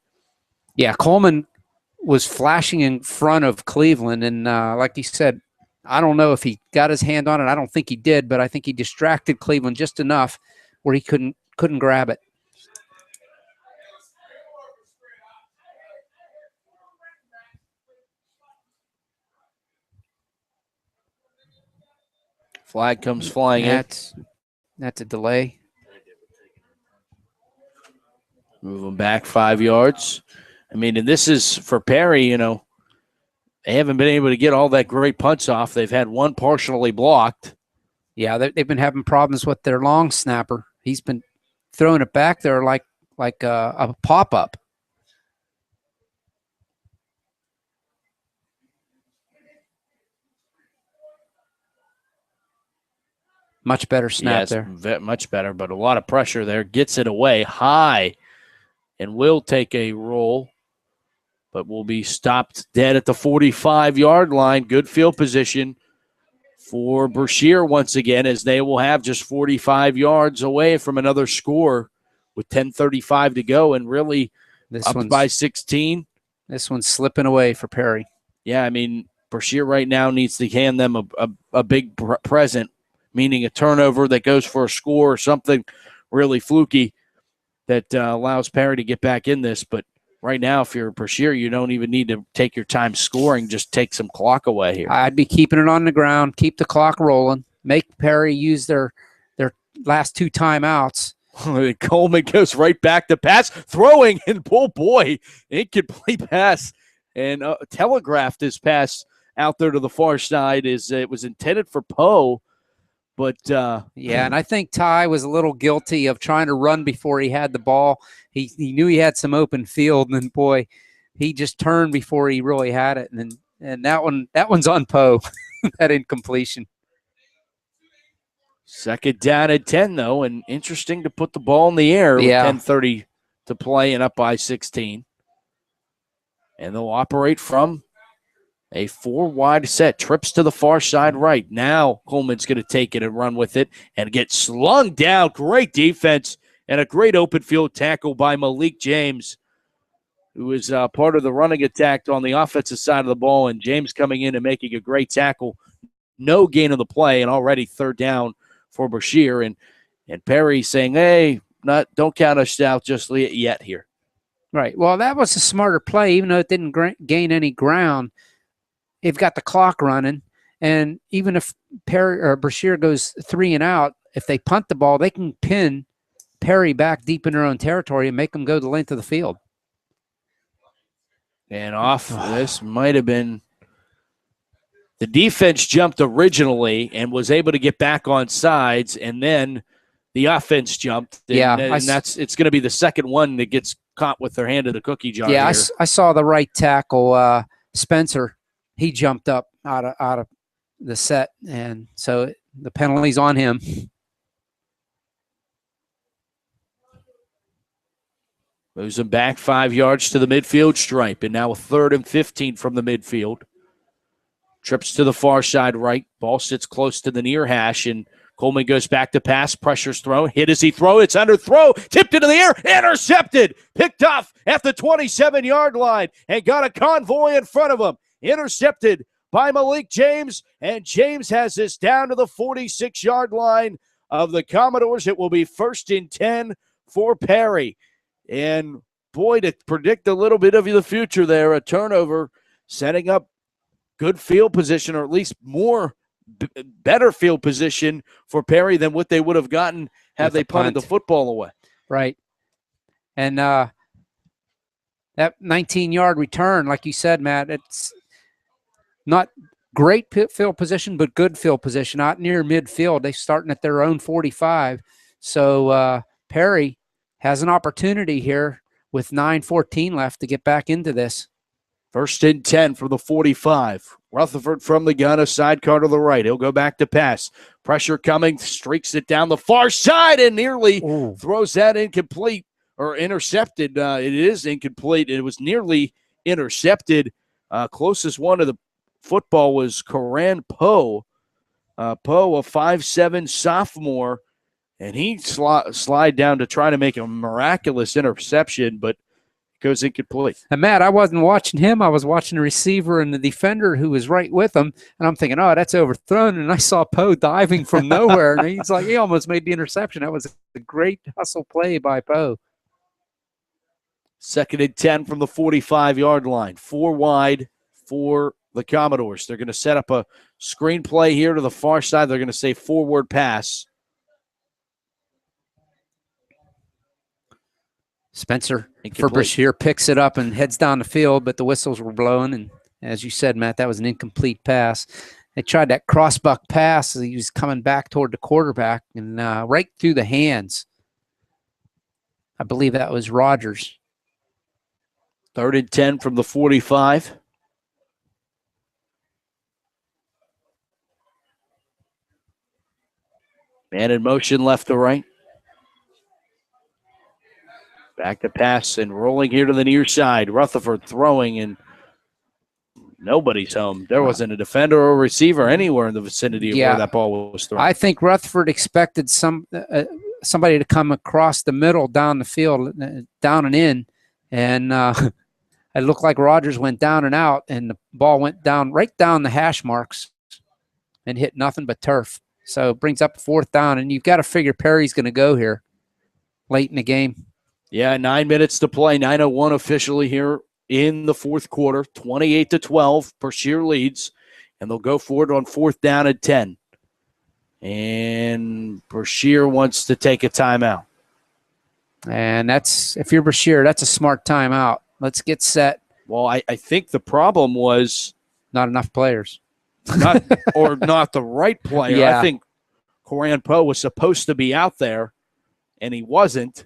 Yeah, Coleman was flashing in front of Cleveland. And like he said, I don't know if he got his hand on it. I don't think he did, but I think he distracted Cleveland just enough where he couldn't grab it. Flag comes flying in. That's a delay. Moving back 5 yards. I mean, and this is for Perry, they haven't been able to get all that great punts off. They've had one partially blocked. Yeah, they've been having problems with their long snapper. He's been throwing it back there like a pop-up. Much better snap there. Much better, but a lot of pressure there. Gets it away high and will take a roll, but will be stopped dead at the 45-yard line. Good field position for Brashear once again, as they will have just 45 yards away from another score with 10:35 to go, and really up by 16. This one's slipping away for Perry. Yeah, I mean, Brashear right now needs to hand them a big present, meaning a turnover that goes for a score or something really fluky that allows Perry to get back in this. But right now, if you're Brashear, you don't even need to take your time scoring. Just take some clock away here. I'd be keeping it on the ground, keep the clock rolling, make Perry use their last 2 timeouts. Coleman goes right back to pass, throwing, and boy, incomplete pass. And telegraphed his pass out there to the far side. It was intended for Poe. But yeah, and I think Ty was a little guilty of trying to run before he had the ball. He knew he had some open field, and then boy, he just turned before he really had it. And that one's on Poe, that incompletion. 2nd down at 10 though, and interesting to put the ball in the air with 10:30 to play and up by 16. And they'll operate from a 4-wide set. Trips to the far side right. Now Coleman's going to take it and run with it and get slung down. Great defense and a great open field tackle by Malik James, who is part of the running attack on the offensive side of the ball. And James coming in and making a great tackle. No gain on the play, and already 3rd down for Brashear. And Perry saying, hey, don't count us out just yet here. Right. Well, that was a smarter play, even though it didn't gain any ground. They've got the clock running, and even if Perry or Brashear goes 3 and out, if they punt the ball, they can pin Perry back deep in their own territory and make them go the length of the field. And off, this might have been, the defense jumped originally and was able to get back on sides, and then the offense jumped. And, it's going to be the second one that gets caught with their hand in the cookie jar. Yeah, I saw the right tackle, Spencer. He jumped up out of the set, and so the penalty's on him. Moves him back 5 yards to the midfield stripe, and now a 3rd and 15 from the midfield. Trips to the far side right. Ball sits close to the near hash, and Coleman goes back to pass. Pressure's thrown. Hit as he throw. It's under throw. Tipped into the air. Intercepted. Picked off at the 27-yard line and got a convoy in front of him. Intercepted by Malik James, and James has this down to the 46-yard line of the Commodores. It will be 1st and 10 for Perry. And, boy, to predict a little bit of the future there, a turnover setting up good field position, or at least better field position for Perry than what they would have gotten had they punted the football away. Right. And that 19-yard return, like you said, Matt, it's not great field position, but good field position out near midfield. They're starting at their own 45. So Perry has an opportunity here with 9:14 left to get back into this. 1st and 10 from the 45. Rutherford from the gun, a sidecar to the right. He'll go back to pass. Pressure coming, streaks it down the far side and nearly throws that incomplete or intercepted. It is incomplete. It was nearly intercepted. Closest one to the football was Coran Poe. Poe, a 5'7" sophomore, and he slide down to try to make a miraculous interception, but goes incomplete. And, Matt, I wasn't watching him. I was watching the receiver and the defender who was right with him, and I'm thinking, oh, that's overthrown, and I saw Poe diving from nowhere, and he's like, he almost made the interception. That was a great hustle play by Poe. 2nd and 10 from the 45-yard line. 4 wide for the Commodores. They're going to set up a screen play here to the far side. They're going to say forward pass. Spencer for Brashear picks it up and heads down the field, but the whistles were blowing. And as you said, Matt, that was an incomplete pass. They tried that crossbuck pass. He was coming back toward the quarterback and right through the hands. I believe that was Rogers. 3rd and 10 from the 45. Man in motion left to right. Back to pass and rolling here to the near side. Rutherford throwing, and nobody's home. There wasn't a defender or receiver anywhere in the vicinity of where that ball was thrown. I think Rutherford expected somebody to come across the middle down the field, down and in, and it looked like Rogers went down and out, and the ball went down right down the hash marks and hit nothing but turf. So it brings up 4th down, and you've got to figure Perry's going to go here late in the game. Yeah, 9 minutes to play, 9:01 officially here in the 4th quarter. 28-12, Brashear leads, and they'll go forward on 4th down and 10. And Brashear wants to take a timeout. And if you're Brashear, that's a smart timeout. Let's get set. Well, I think the problem was not enough players. not the right player. Yeah. I think Coran Poe was supposed to be out there, and he wasn't.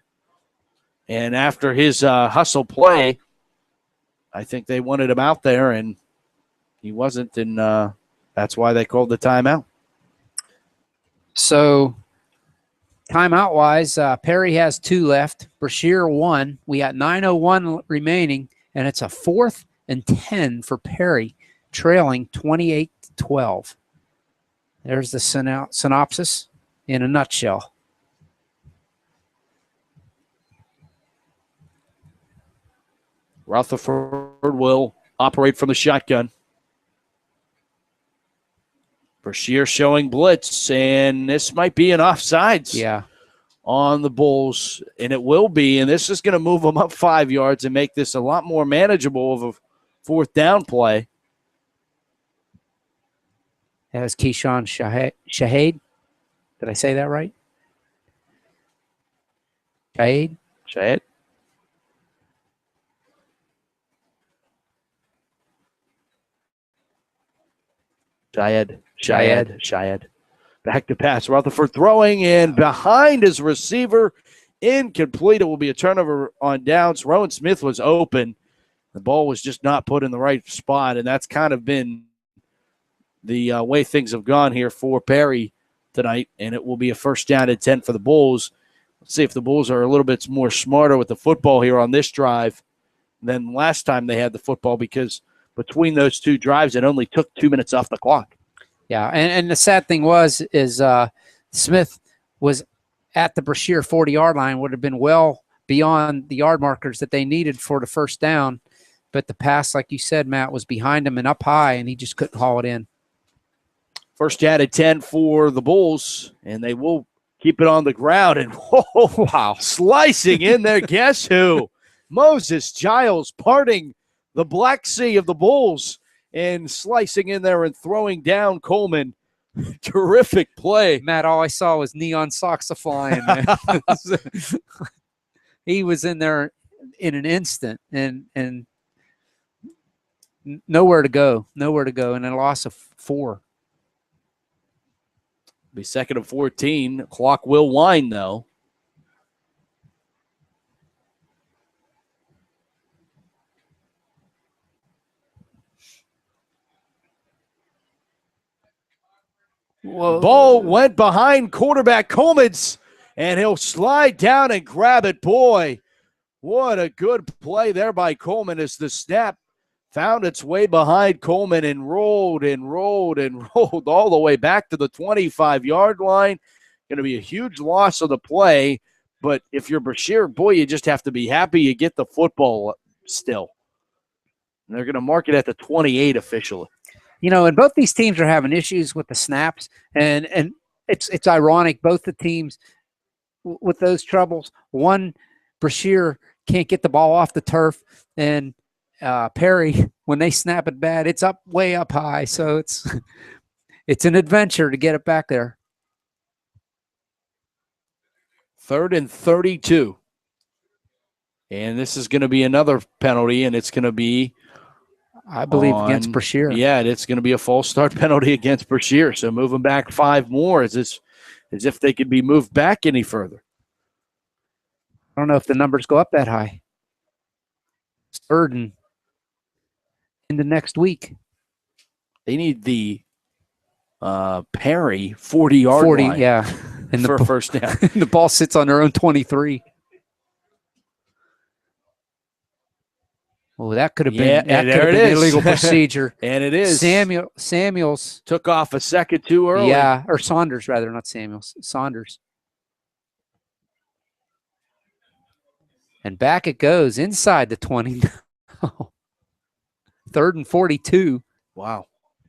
And after his hustle play, I think they wanted him out there, and he wasn't, and that's why they called the timeout. So, timeout-wise, Perry has 2 left. Brashear 1. We got 9:01 remaining, and it's a 4th and 10 for Perry, trailing 28-12. There's the synopsis in a nutshell. Rutherford will operate from the shotgun. Brashear showing blitz, and this might be an offsides on the Bulls, and it will be, and this is going to move them up 5 yards and make this a lot more manageable of a 4th down play. That was Keyshawn Shahade. Did I say that right? Shade. Shayad. Shayad. Back to pass. Rutherford throwing in behind his receiver. Incomplete. It will be a turnover on downs. Rowan Smith was open. The ball was just not put in the right spot, and that's kind of been the way things have gone here for Perry tonight, and it will be a first down and 10 for the Bulls. Let's see if the Bulls are a little bit more smarter with the football here on this drive than last time they had the football, because between those two drives, it only took 2 minutes off the clock. Yeah, and the sad thing is Smith was at the Brashear 40-yard line, would have been well beyond the yard markers that they needed for the first down, but the pass, like you said, Matt, was behind him and up high, and he just couldn't haul it in. First down and 10 for the Bulls, and they will keep it on the ground. And wow, slicing in there, guess who? Moses Giles parting the Black Sea of the Bulls and slicing in there and throwing down Coleman. Terrific play. Matt, all I saw was neon socks a-flying, man. He was in there in an instant and nowhere to go, and a loss of 4. Be second and 14. Clock will wind, though. Whoa. Ball went behind quarterback Coleman's, and he'll slide down and grab it. Boy, what a good play there by Coleman as the snap found its way behind Coleman and rolled all the way back to the 25-yard line. Going to be a huge loss of the play, but if you're Brashear, boy, you just have to be happy you get the football still. And they're going to mark it at the 28 officially. You know, and both these teams are having issues with the snaps, and it's ironic. Both the teams with those troubles. One, Brashear can't get the ball off the turf, and Perry, when they snap it bad, it's up way up high. So it's an adventure to get it back there. 3rd and 32. And this is going to be another penalty, and it's going to be, I believe, against Brashear. Yeah, it's going to be a false start penalty against Brashear. So moving back 5 more as if they could be moved back any further. I don't know if the numbers go up that high. It's 3rd and in the next week. They need the Perry 40-yard line. Yeah. And for a first down. The ball sits on their own 23. Oh, that could have been, illegal procedure. And it is. Samuels took off a second too early. Yeah, or Saunders rather, not Samuels. Saunders. And back it goes inside the 20. 3rd and 42. Wow.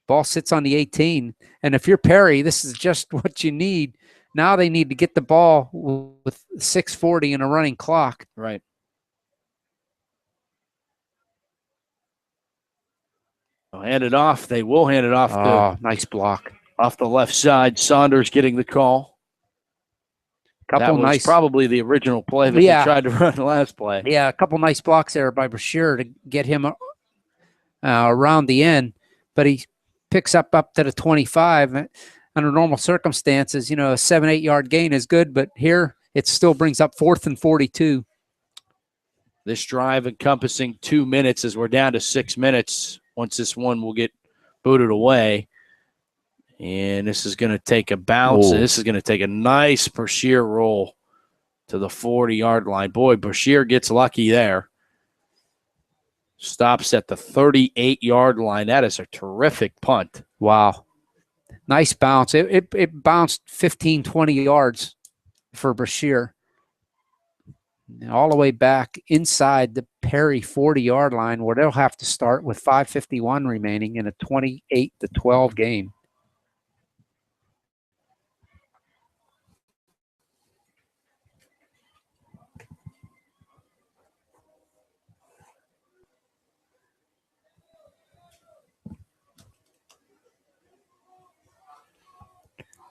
Ball sits on the 18. And if you're Perry, this is just what you need. Now they need to get the ball with 6:40 and a running clock. Right. They'll hand it off. They will hand it off. Nice block. Off the left side. Saunders getting the call. That was probably the original play that they tried to run the last play. Yeah, a couple nice blocks there by Brashear to get him around the end. But he picks up to the 25. Under normal circumstances, a 7-8 yard gain is good, but here it still brings up 4th and 42. This drive encompassing 2 minutes as we're down to 6 minutes. Once this one will get booted away. And this is going to take a bounce. And this is going to take a nice Brashear roll to the 40-yard line. Boy, Brashear gets lucky there. Stops at the 38-yard line. That is a terrific punt. Wow. Nice bounce. It bounced 15, 20 yards for Brashear. All the way back inside the Perry 40-yard line where they'll have to start with 5:51 remaining in a 28-12 game.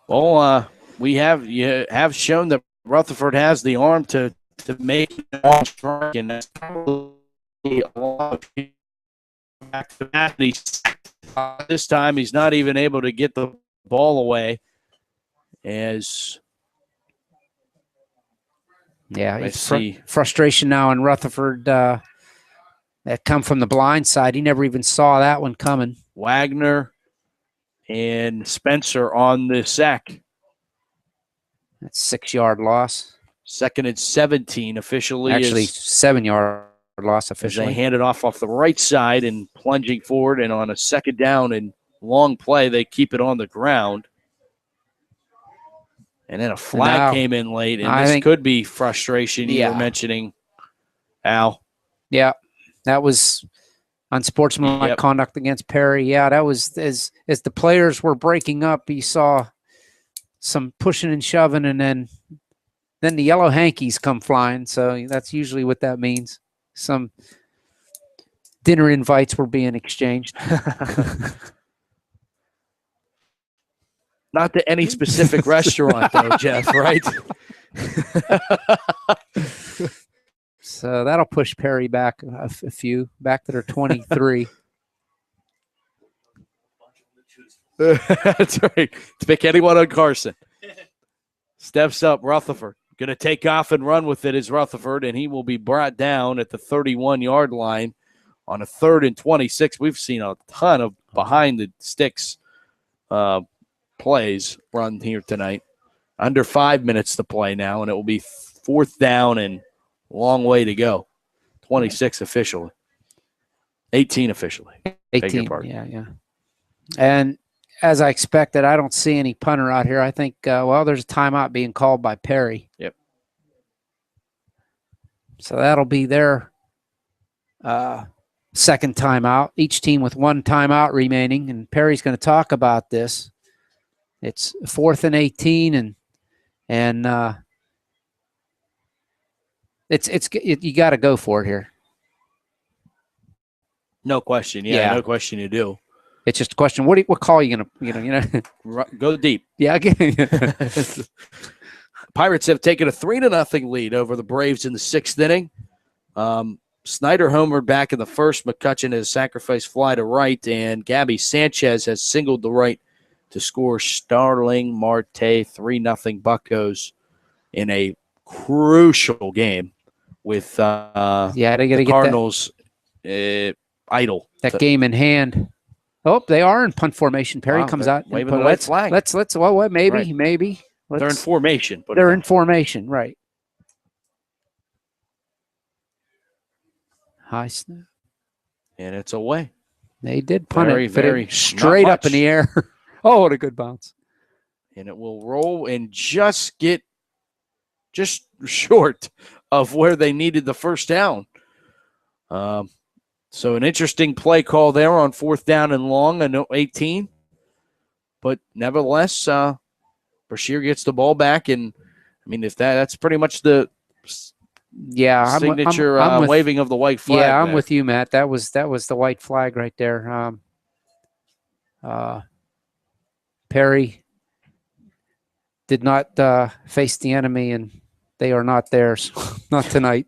Well, you have shown that Rutherford has the arm to to make it on strike, and that's probably a lot of people back to that. This time he's not even able to get the ball away. As it's frustration now in Rutherford that come from the blind side. He never even saw that one coming. Wagner and Spencer on the sack. That's 6-yard loss. 2nd and 17 officially. Actually, 7-yard loss officially. They hand it off the right side and plunging forward, and on a 2nd down and long play, they keep it on the ground. And then a flag came in late, and this could be frustration you were mentioning, Al. Yeah, that was unsportsmanlike conduct against Perry. Yeah, that was as the players were breaking up, you saw some pushing and shoving, and then the yellow hankies come flying. So that's usually what that means. Some dinner invites were being exchanged. Not to any specific restaurant, though, Jeff, right? So that'll push Perry back a few, back to their 23. That's right. Pick anyone on Carson. Steps up, Rutherford. Going to take off and run with it is Rutherford, and he will be brought down at the 31-yard line on a 3rd and 26. We've seen a ton of behind-the-sticks plays run here tonight. Under 5 minutes to play now, and it will be 4th down and long way to go. 26 officially. 18 officially. 18, yeah. And as I expected, I don't see any punter out here. I think, there's a timeout being called by Perry. Yep. So that'll be their 2nd timeout. Each team with 1 timeout remaining, and Perry's going to talk about this. It's 4th and 18, and you got to go for it here. No question. Yeah, no question you do. It's just a question. What call are you gonna go deep? Yeah. Pirates have taken a 3-0 lead over the Braves in the 6th inning. Snyder homered back in the 1st. McCutcheon has sacrificed fly to right, and Gabby Sanchez has singled to right to score Starling Marte 3-0 Buccos in a crucial game with the Cardinals idle. That game in hand. Oh, they are in punt formation. Perry comes out waving the white flag. Let's maybe. They're in formation. They're in formation, right? High snap. And it's away. They did punt very straight up in the air. Oh, what a good bounce. And it will roll and just get short of where they needed the 1st down. So an interesting play call there on 4th down and long, a 18. But nevertheless, Brashear gets the ball back, and I mean, if that's pretty much the signature I'm waving of the white flag. Yeah, I'm with you, Matt. That was the white flag right there. Perry did not face the enemy, and they are not theirs. Not tonight.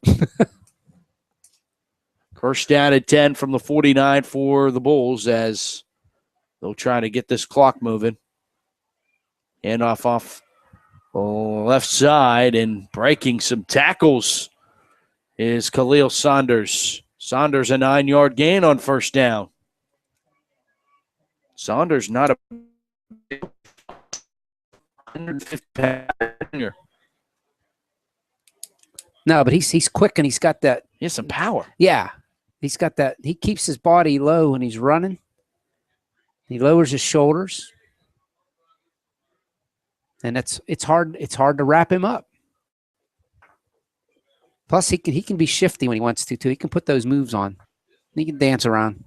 1st down at 10 from the 49 for the Bulls as they'll try to get this clock moving. Handoff off the left side, and breaking some tackles is Khalil Saunders. Saunders a 9-yard gain on 1st down. Saunders not a 150 pounder. No, but he's quick, and he's got that. He has some power. Yeah. He's got that. He keeps his body low when he's running. He lowers his shoulders. And it's hard to wrap him up. Plus, he can be shifty when he wants to, too. He can put those moves on. He can dance around.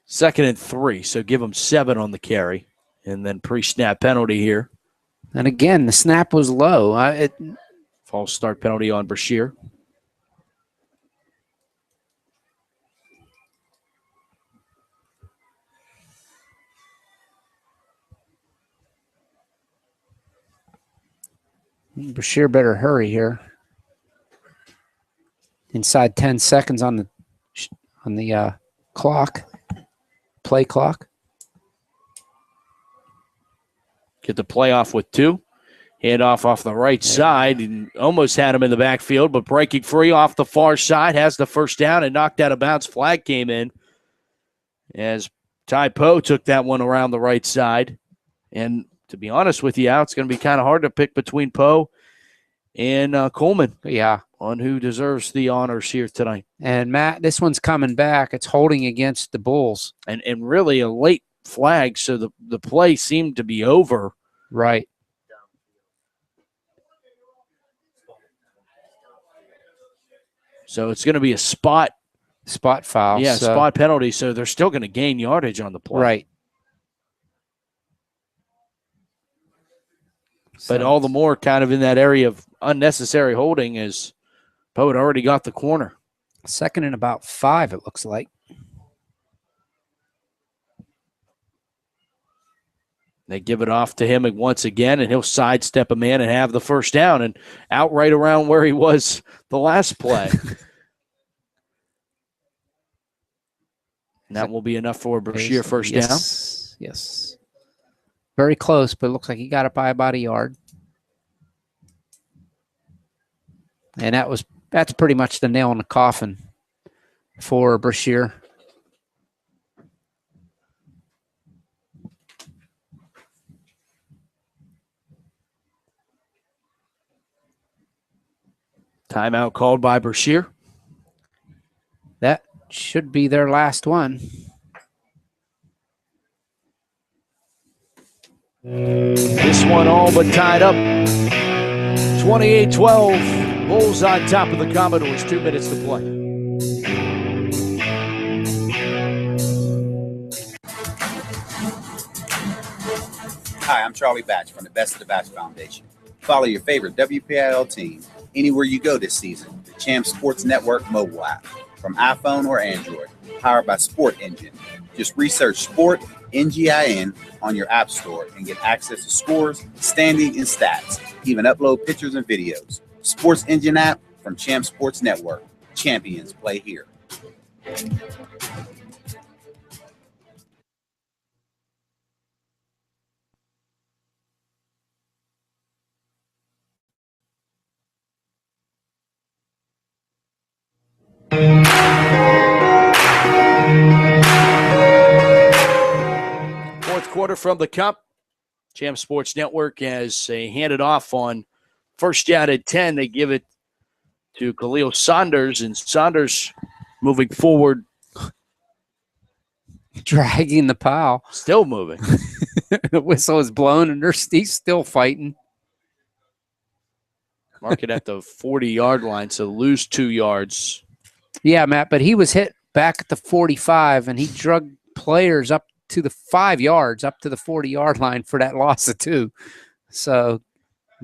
2nd and 3, so give him 7 on the carry. And then pre-snap penalty here. And again, the snap was low. False start penalty on Brashear. Brashear better hurry here. Inside 10 seconds on the clock, play clock. Get the play off with 2. Hand off the right side and almost had him in the backfield, but breaking free off the far side, has the first down and knocked out of bounds. Flag came in as Ty Poe took that one around the right side. And to be honest with you, it's going to be kind of hard to pick between Poe and Coleman. Yeah. On who deserves the honors here tonight. And Matt, this one's coming back. It's holding against the Bulls. And really a late flag, so the play seemed to be over. Right. So it's going to be a spot foul. Yeah, spot penalty. So they're still going to gain yardage on the play. Right. But all the more kind of in that area of unnecessary holding as Poe had already got the corner. 2nd and about 5, it looks like. They give it off to him once again, and he'll sidestep a man and have the first down and out right around where he was the last play. And that will be enough for Brashear first down. Yes. Very close, but it looks like he got it by about a yard. And that's pretty much the nail in the coffin for Brashear. Timeout called by Brashear. That should be their last one. This one all but tied up. 28-12. Bulls on top of the Commodores. 2 minutes to play. Hi, I'm Charlie Batch from the Best of the Batch Foundation. Follow your favorite WPIL team anywhere you go this season. The Champs Sports Network mobile app from iPhone or Android, powered by Sport Engine. Just research Sport NGIN on your app store and get access to scores, standings, and stats. Even upload pictures and videos. Sports Engine app from Champs Sports Network. Champions play here. Fourth quarter from the Cup. Champ Sports Network as they hand it off on first down at 10. They give it to Khalil Saunders, and Saunders moving forward. Dragging the pile. Still moving. The whistle is blown, and he's still fighting. Mark it at the 40-yard line, so lose 2 yards. Yeah, Matt, but he was hit back at the 45, and he drug players up to the 5 yards, up to the 40-yard line for that loss of 2. So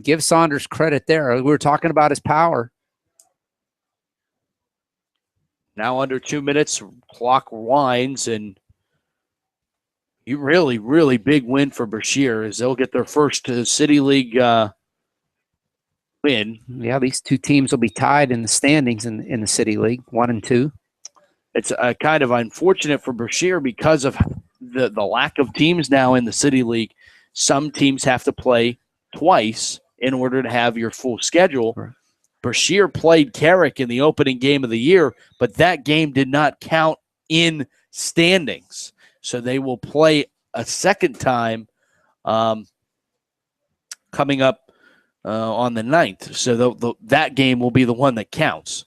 give Saunders credit there. We were talking about his power. Now under 2 minutes, clock winds, and you really, really big win for Brashear as they'll get their first City League win. Yeah, these two teams will be tied in the standings in the City League, 1 and 2. It's kind of unfortunate for Brashear because of the lack of teams now in the City League. Some teams have to play twice in order to have your full schedule. Right. Brashear played Carrick in the opening game of the year, but that game did not count in standings. So they will play a second time coming up on the 9th. So that game will be the one that counts.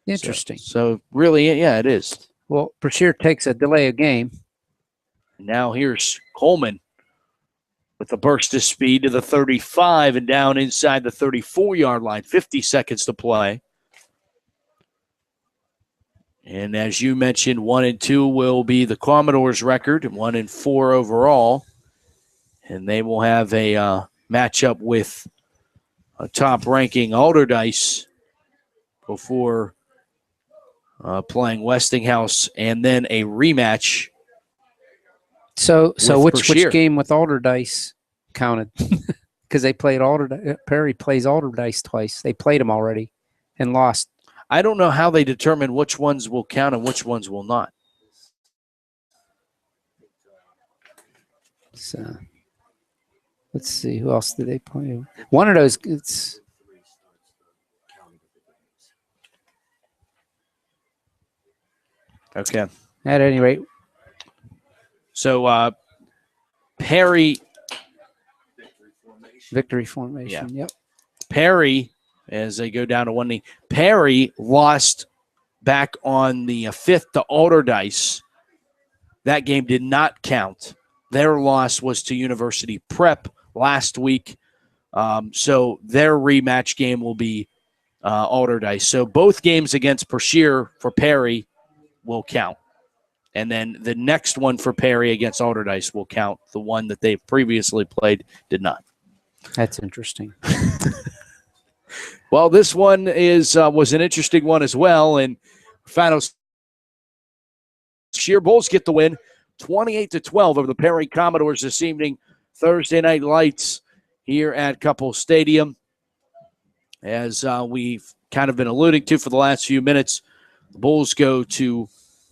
Interesting. So really, yeah, it is. Well, Brashear takes a delay of game. Now here's Coleman with a burst of speed to the 35 and down inside the 34-yard line. 50 seconds to play. And as you mentioned, 1 and 2 will be the Commodores' record, 1 and 4 overall. And they will have a matchup with a top-ranking Alderdice before playing Westinghouse, and then a rematch. So which Brashear. game with Alderdice counted? because they played Perry plays Alderdice twice. They played them already and lost. I don't know how they determine which ones will count and which ones will not. So let's see, who else did they play? One of those. It's okay. At any rate, so Perry. Victory formation. Yeah. Yep. Perry, as they go down to one knee, Perry lost back on the 5th to Alderdice. That game did not count. Their loss was to University Prep last week. So their rematch game will be Alderdice. So both games against Brashear for Perry will count. And then the next one for Perry against Alderdice will count. The one that they previously played did not. That's interesting. Well, this one was an interesting one as well. And finals, Brashear Bulls get the win, 28-12 over the Perry Commodores this evening. Thursday night lights here at Cupples Stadium. As we've kind of been alluding to for the last few minutes, the Bulls go to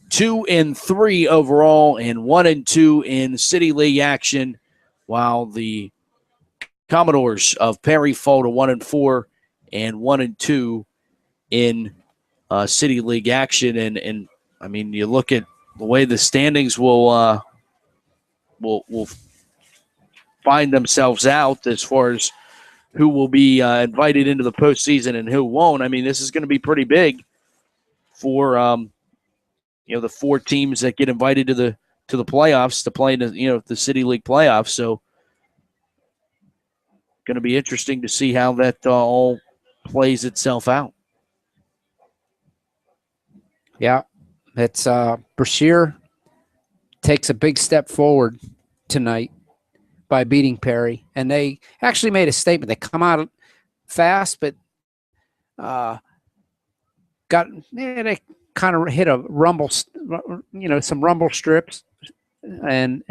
2-3 overall and 1-2 in City League action, while the Commodores of Perry fall to 1-4 and 1-2 in City League action. And I mean, you look at the way the standings will find themselves out as far as who will be invited into the postseason and who won't. I mean, this is going to be pretty big for the 4 teams that get invited to the playoffs to play in the City League playoffs. So going to be interesting to see how that all plays itself out. Yeah, it's Brashear takes a big step forward tonight by beating Perry, and they actually made a statement. They come out fast, but they kind of hit a rumble, some rumble strips, and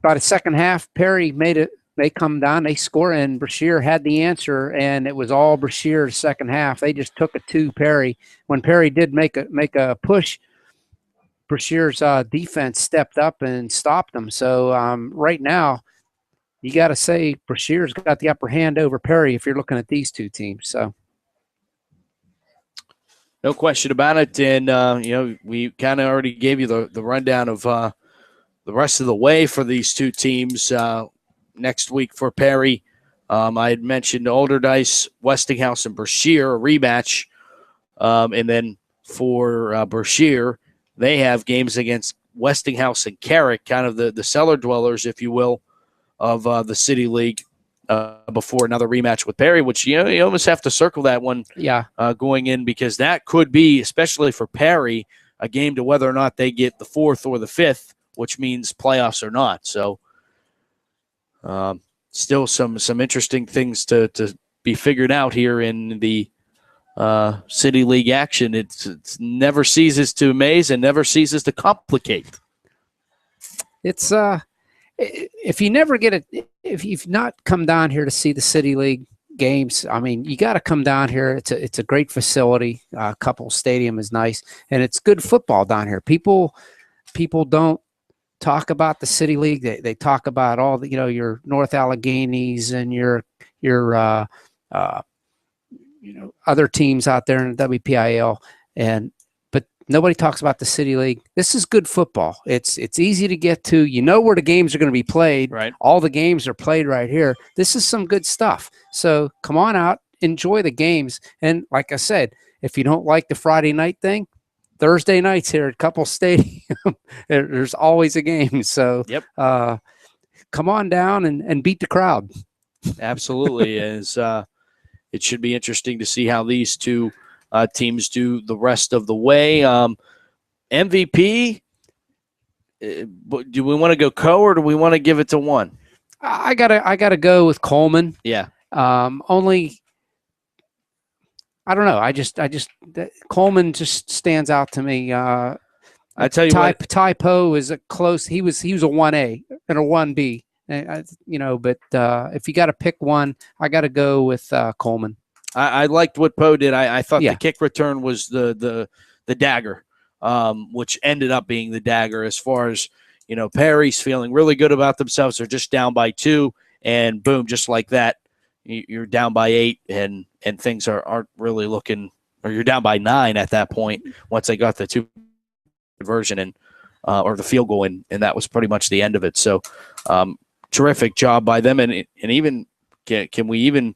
by the second half, Perry made it. They come down, they score, and Brashear had the answer, and it was all Brashear second half. They just took it to Perry. When Perry did make a push, Brashear's defense stepped up and stopped them. So right now, you got to say Brashear's got the upper hand over Perry if you're looking at these two teams. So no question about it. And we kind of already gave you the rundown of the rest of the way for these two teams. Next week for Perry, I had mentioned Alderdice, Westinghouse, and Brashear, a rematch. And then for Brashear, they have games against Westinghouse and Carrick, kind of the cellar dwellers, if you will, of the City League before another rematch with Perry, which you almost have to circle that one going in, because that could be, especially for Perry, a game to whether or not they get the 4th or the 5th, which means playoffs or not. So still some interesting things to be figured out here in the City League action. It's never ceases to amaze and never ceases to complicate. It's if you never get it, if you've not come down here to see the City League games, I mean, you got to come down here. It's a great facility. Cupples Stadium is nice, and it's good football down here. People don't talk about the City League. They talk about all the, your North Alleghenies and your other teams out there in the WPIL, but nobody talks about the City League. This is good football. It's easy to get to. You know where the games are going to be played. Right. All the games are played right here. This is some good stuff. So come on out, enjoy the games. And like I said, if you don't like the Friday night thing, Thursday nights here at Cupples Stadium, there's always a game. So come on down and beat the crowd. Absolutely. As it should be interesting to see how these two teams do the rest of the way. MVP, do we want to go or do we want to give it to one? I gotta go with Coleman. Yeah. Only, I don't know. Coleman just stands out to me. I tell you what, Ty Poe is a close. He was a 1A and a 1B But if you got to pick one, I got to go with Coleman. I liked what Poe did. I thought Yeah. the kick return was the dagger, which ended up being the dagger as far as, Perry's feeling really good about themselves. They're just down by 2, and boom, just like that, you're down by 8, and things aren't really looking, or you're down by 9 at that point once they got the 2 conversion and or the field goal, and that was pretty much the end of it. So terrific job by them, and even can we even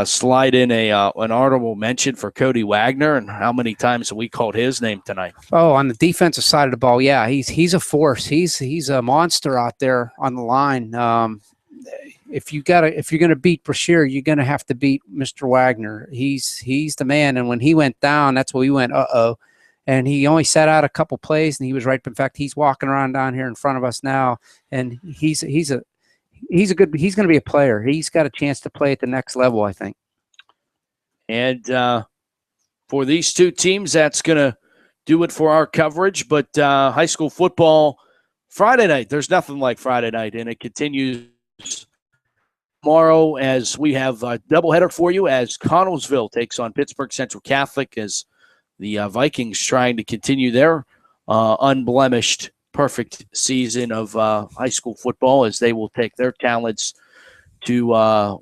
slide in an honorable mention for Cody Wagner, and how many times have we called his name tonight? Oh, on the defensive side of the ball, yeah, he's a force. He's a monster out there on the line. If you're gonna beat Brashear, you're gonna have to beat Mr. Wagner. He's the man. And when he went down, that's when we went uh-oh. And he only sat out a couple plays, and he was right. In fact, he's walking around down here in front of us now, and he's going to be a player. He's got a chance to play at the next level, I think. And for these two teams, that's going to do it for our coverage. But high school football Friday night, there's nothing like Friday night, and it continues tomorrow as we have a doubleheader for you as Connellsville takes on Pittsburgh Central Catholic, as the Vikings trying to continue their unblemished, perfect season of high school football, as they will take their talents to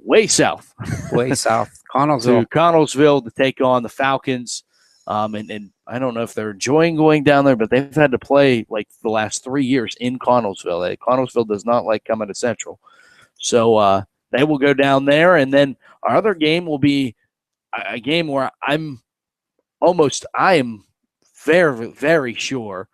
way south. Connellsville. To Connellsville to take on the Falcons. And I don't know if they're enjoying going down there, but they've had to play like the last 3 years in Connellsville. Connellsville does not like coming to Central. So they will go down there. And then our other game will be a game where I am very, very sure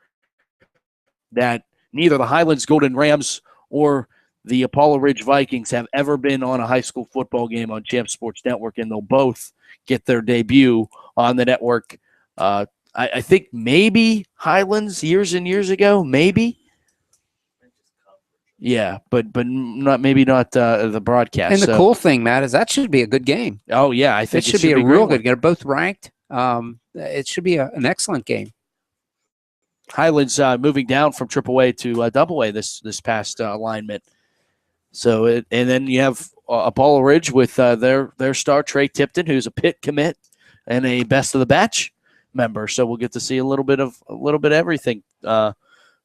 that neither the Highlands Golden Rams or the Apollo Ridge Vikings have ever been on a high school football game on Champs Sports Network, and they'll both get their debut on the network. I think maybe Highlands years and years ago, maybe. Yeah, but not the broadcast. And the cool thing, Matt, is that should be a good game. Oh yeah, I think it should be a real good game. They're both ranked. It should be an excellent game. Highlands moving down from AAA to AA this past alignment. So and then you have Apollo Ridge with their star Trey Tipton, who's a Pitt commit and a best of the batch member. So we'll get to see a little bit of everything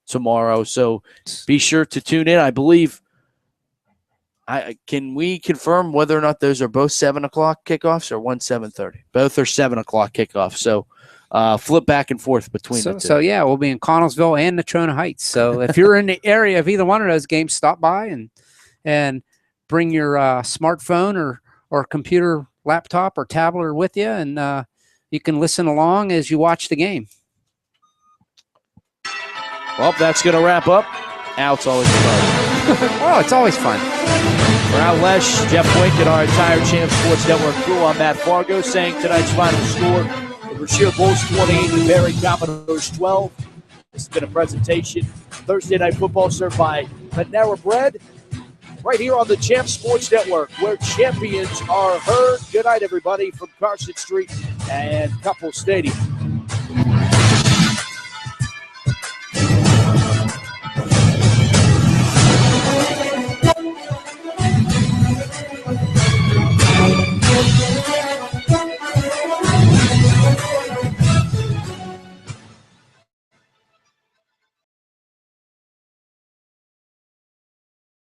tomorrow. So be sure to tune in. I believe. Can we confirm whether or not those are both 7 o'clock kickoffs or 7:30? Both are 7 o'clock kickoffs. So flip back and forth between the two. So yeah, we'll be in Connellsville and Natrona Heights. So if you're in the area of either one of those games, stop by and bring your smartphone or computer, laptop, or tablet with you, and you can listen along as you watch the game. Well, that's going to wrap up. Al, it's always fun. Oh, it's always fun. For Al Lesh, Jeff Wink, and our entire Champs Sports Network crew, I'm Matt Fargo saying tonight's final score: the Brashear Bulls 28, the Barry Commodores 12. This has been a presentation Thursday Night Football served by Panera Bread, right here on the Champs Sports Network, where champions are heard. Good night, everybody, from Carson Street and Cupples Stadium.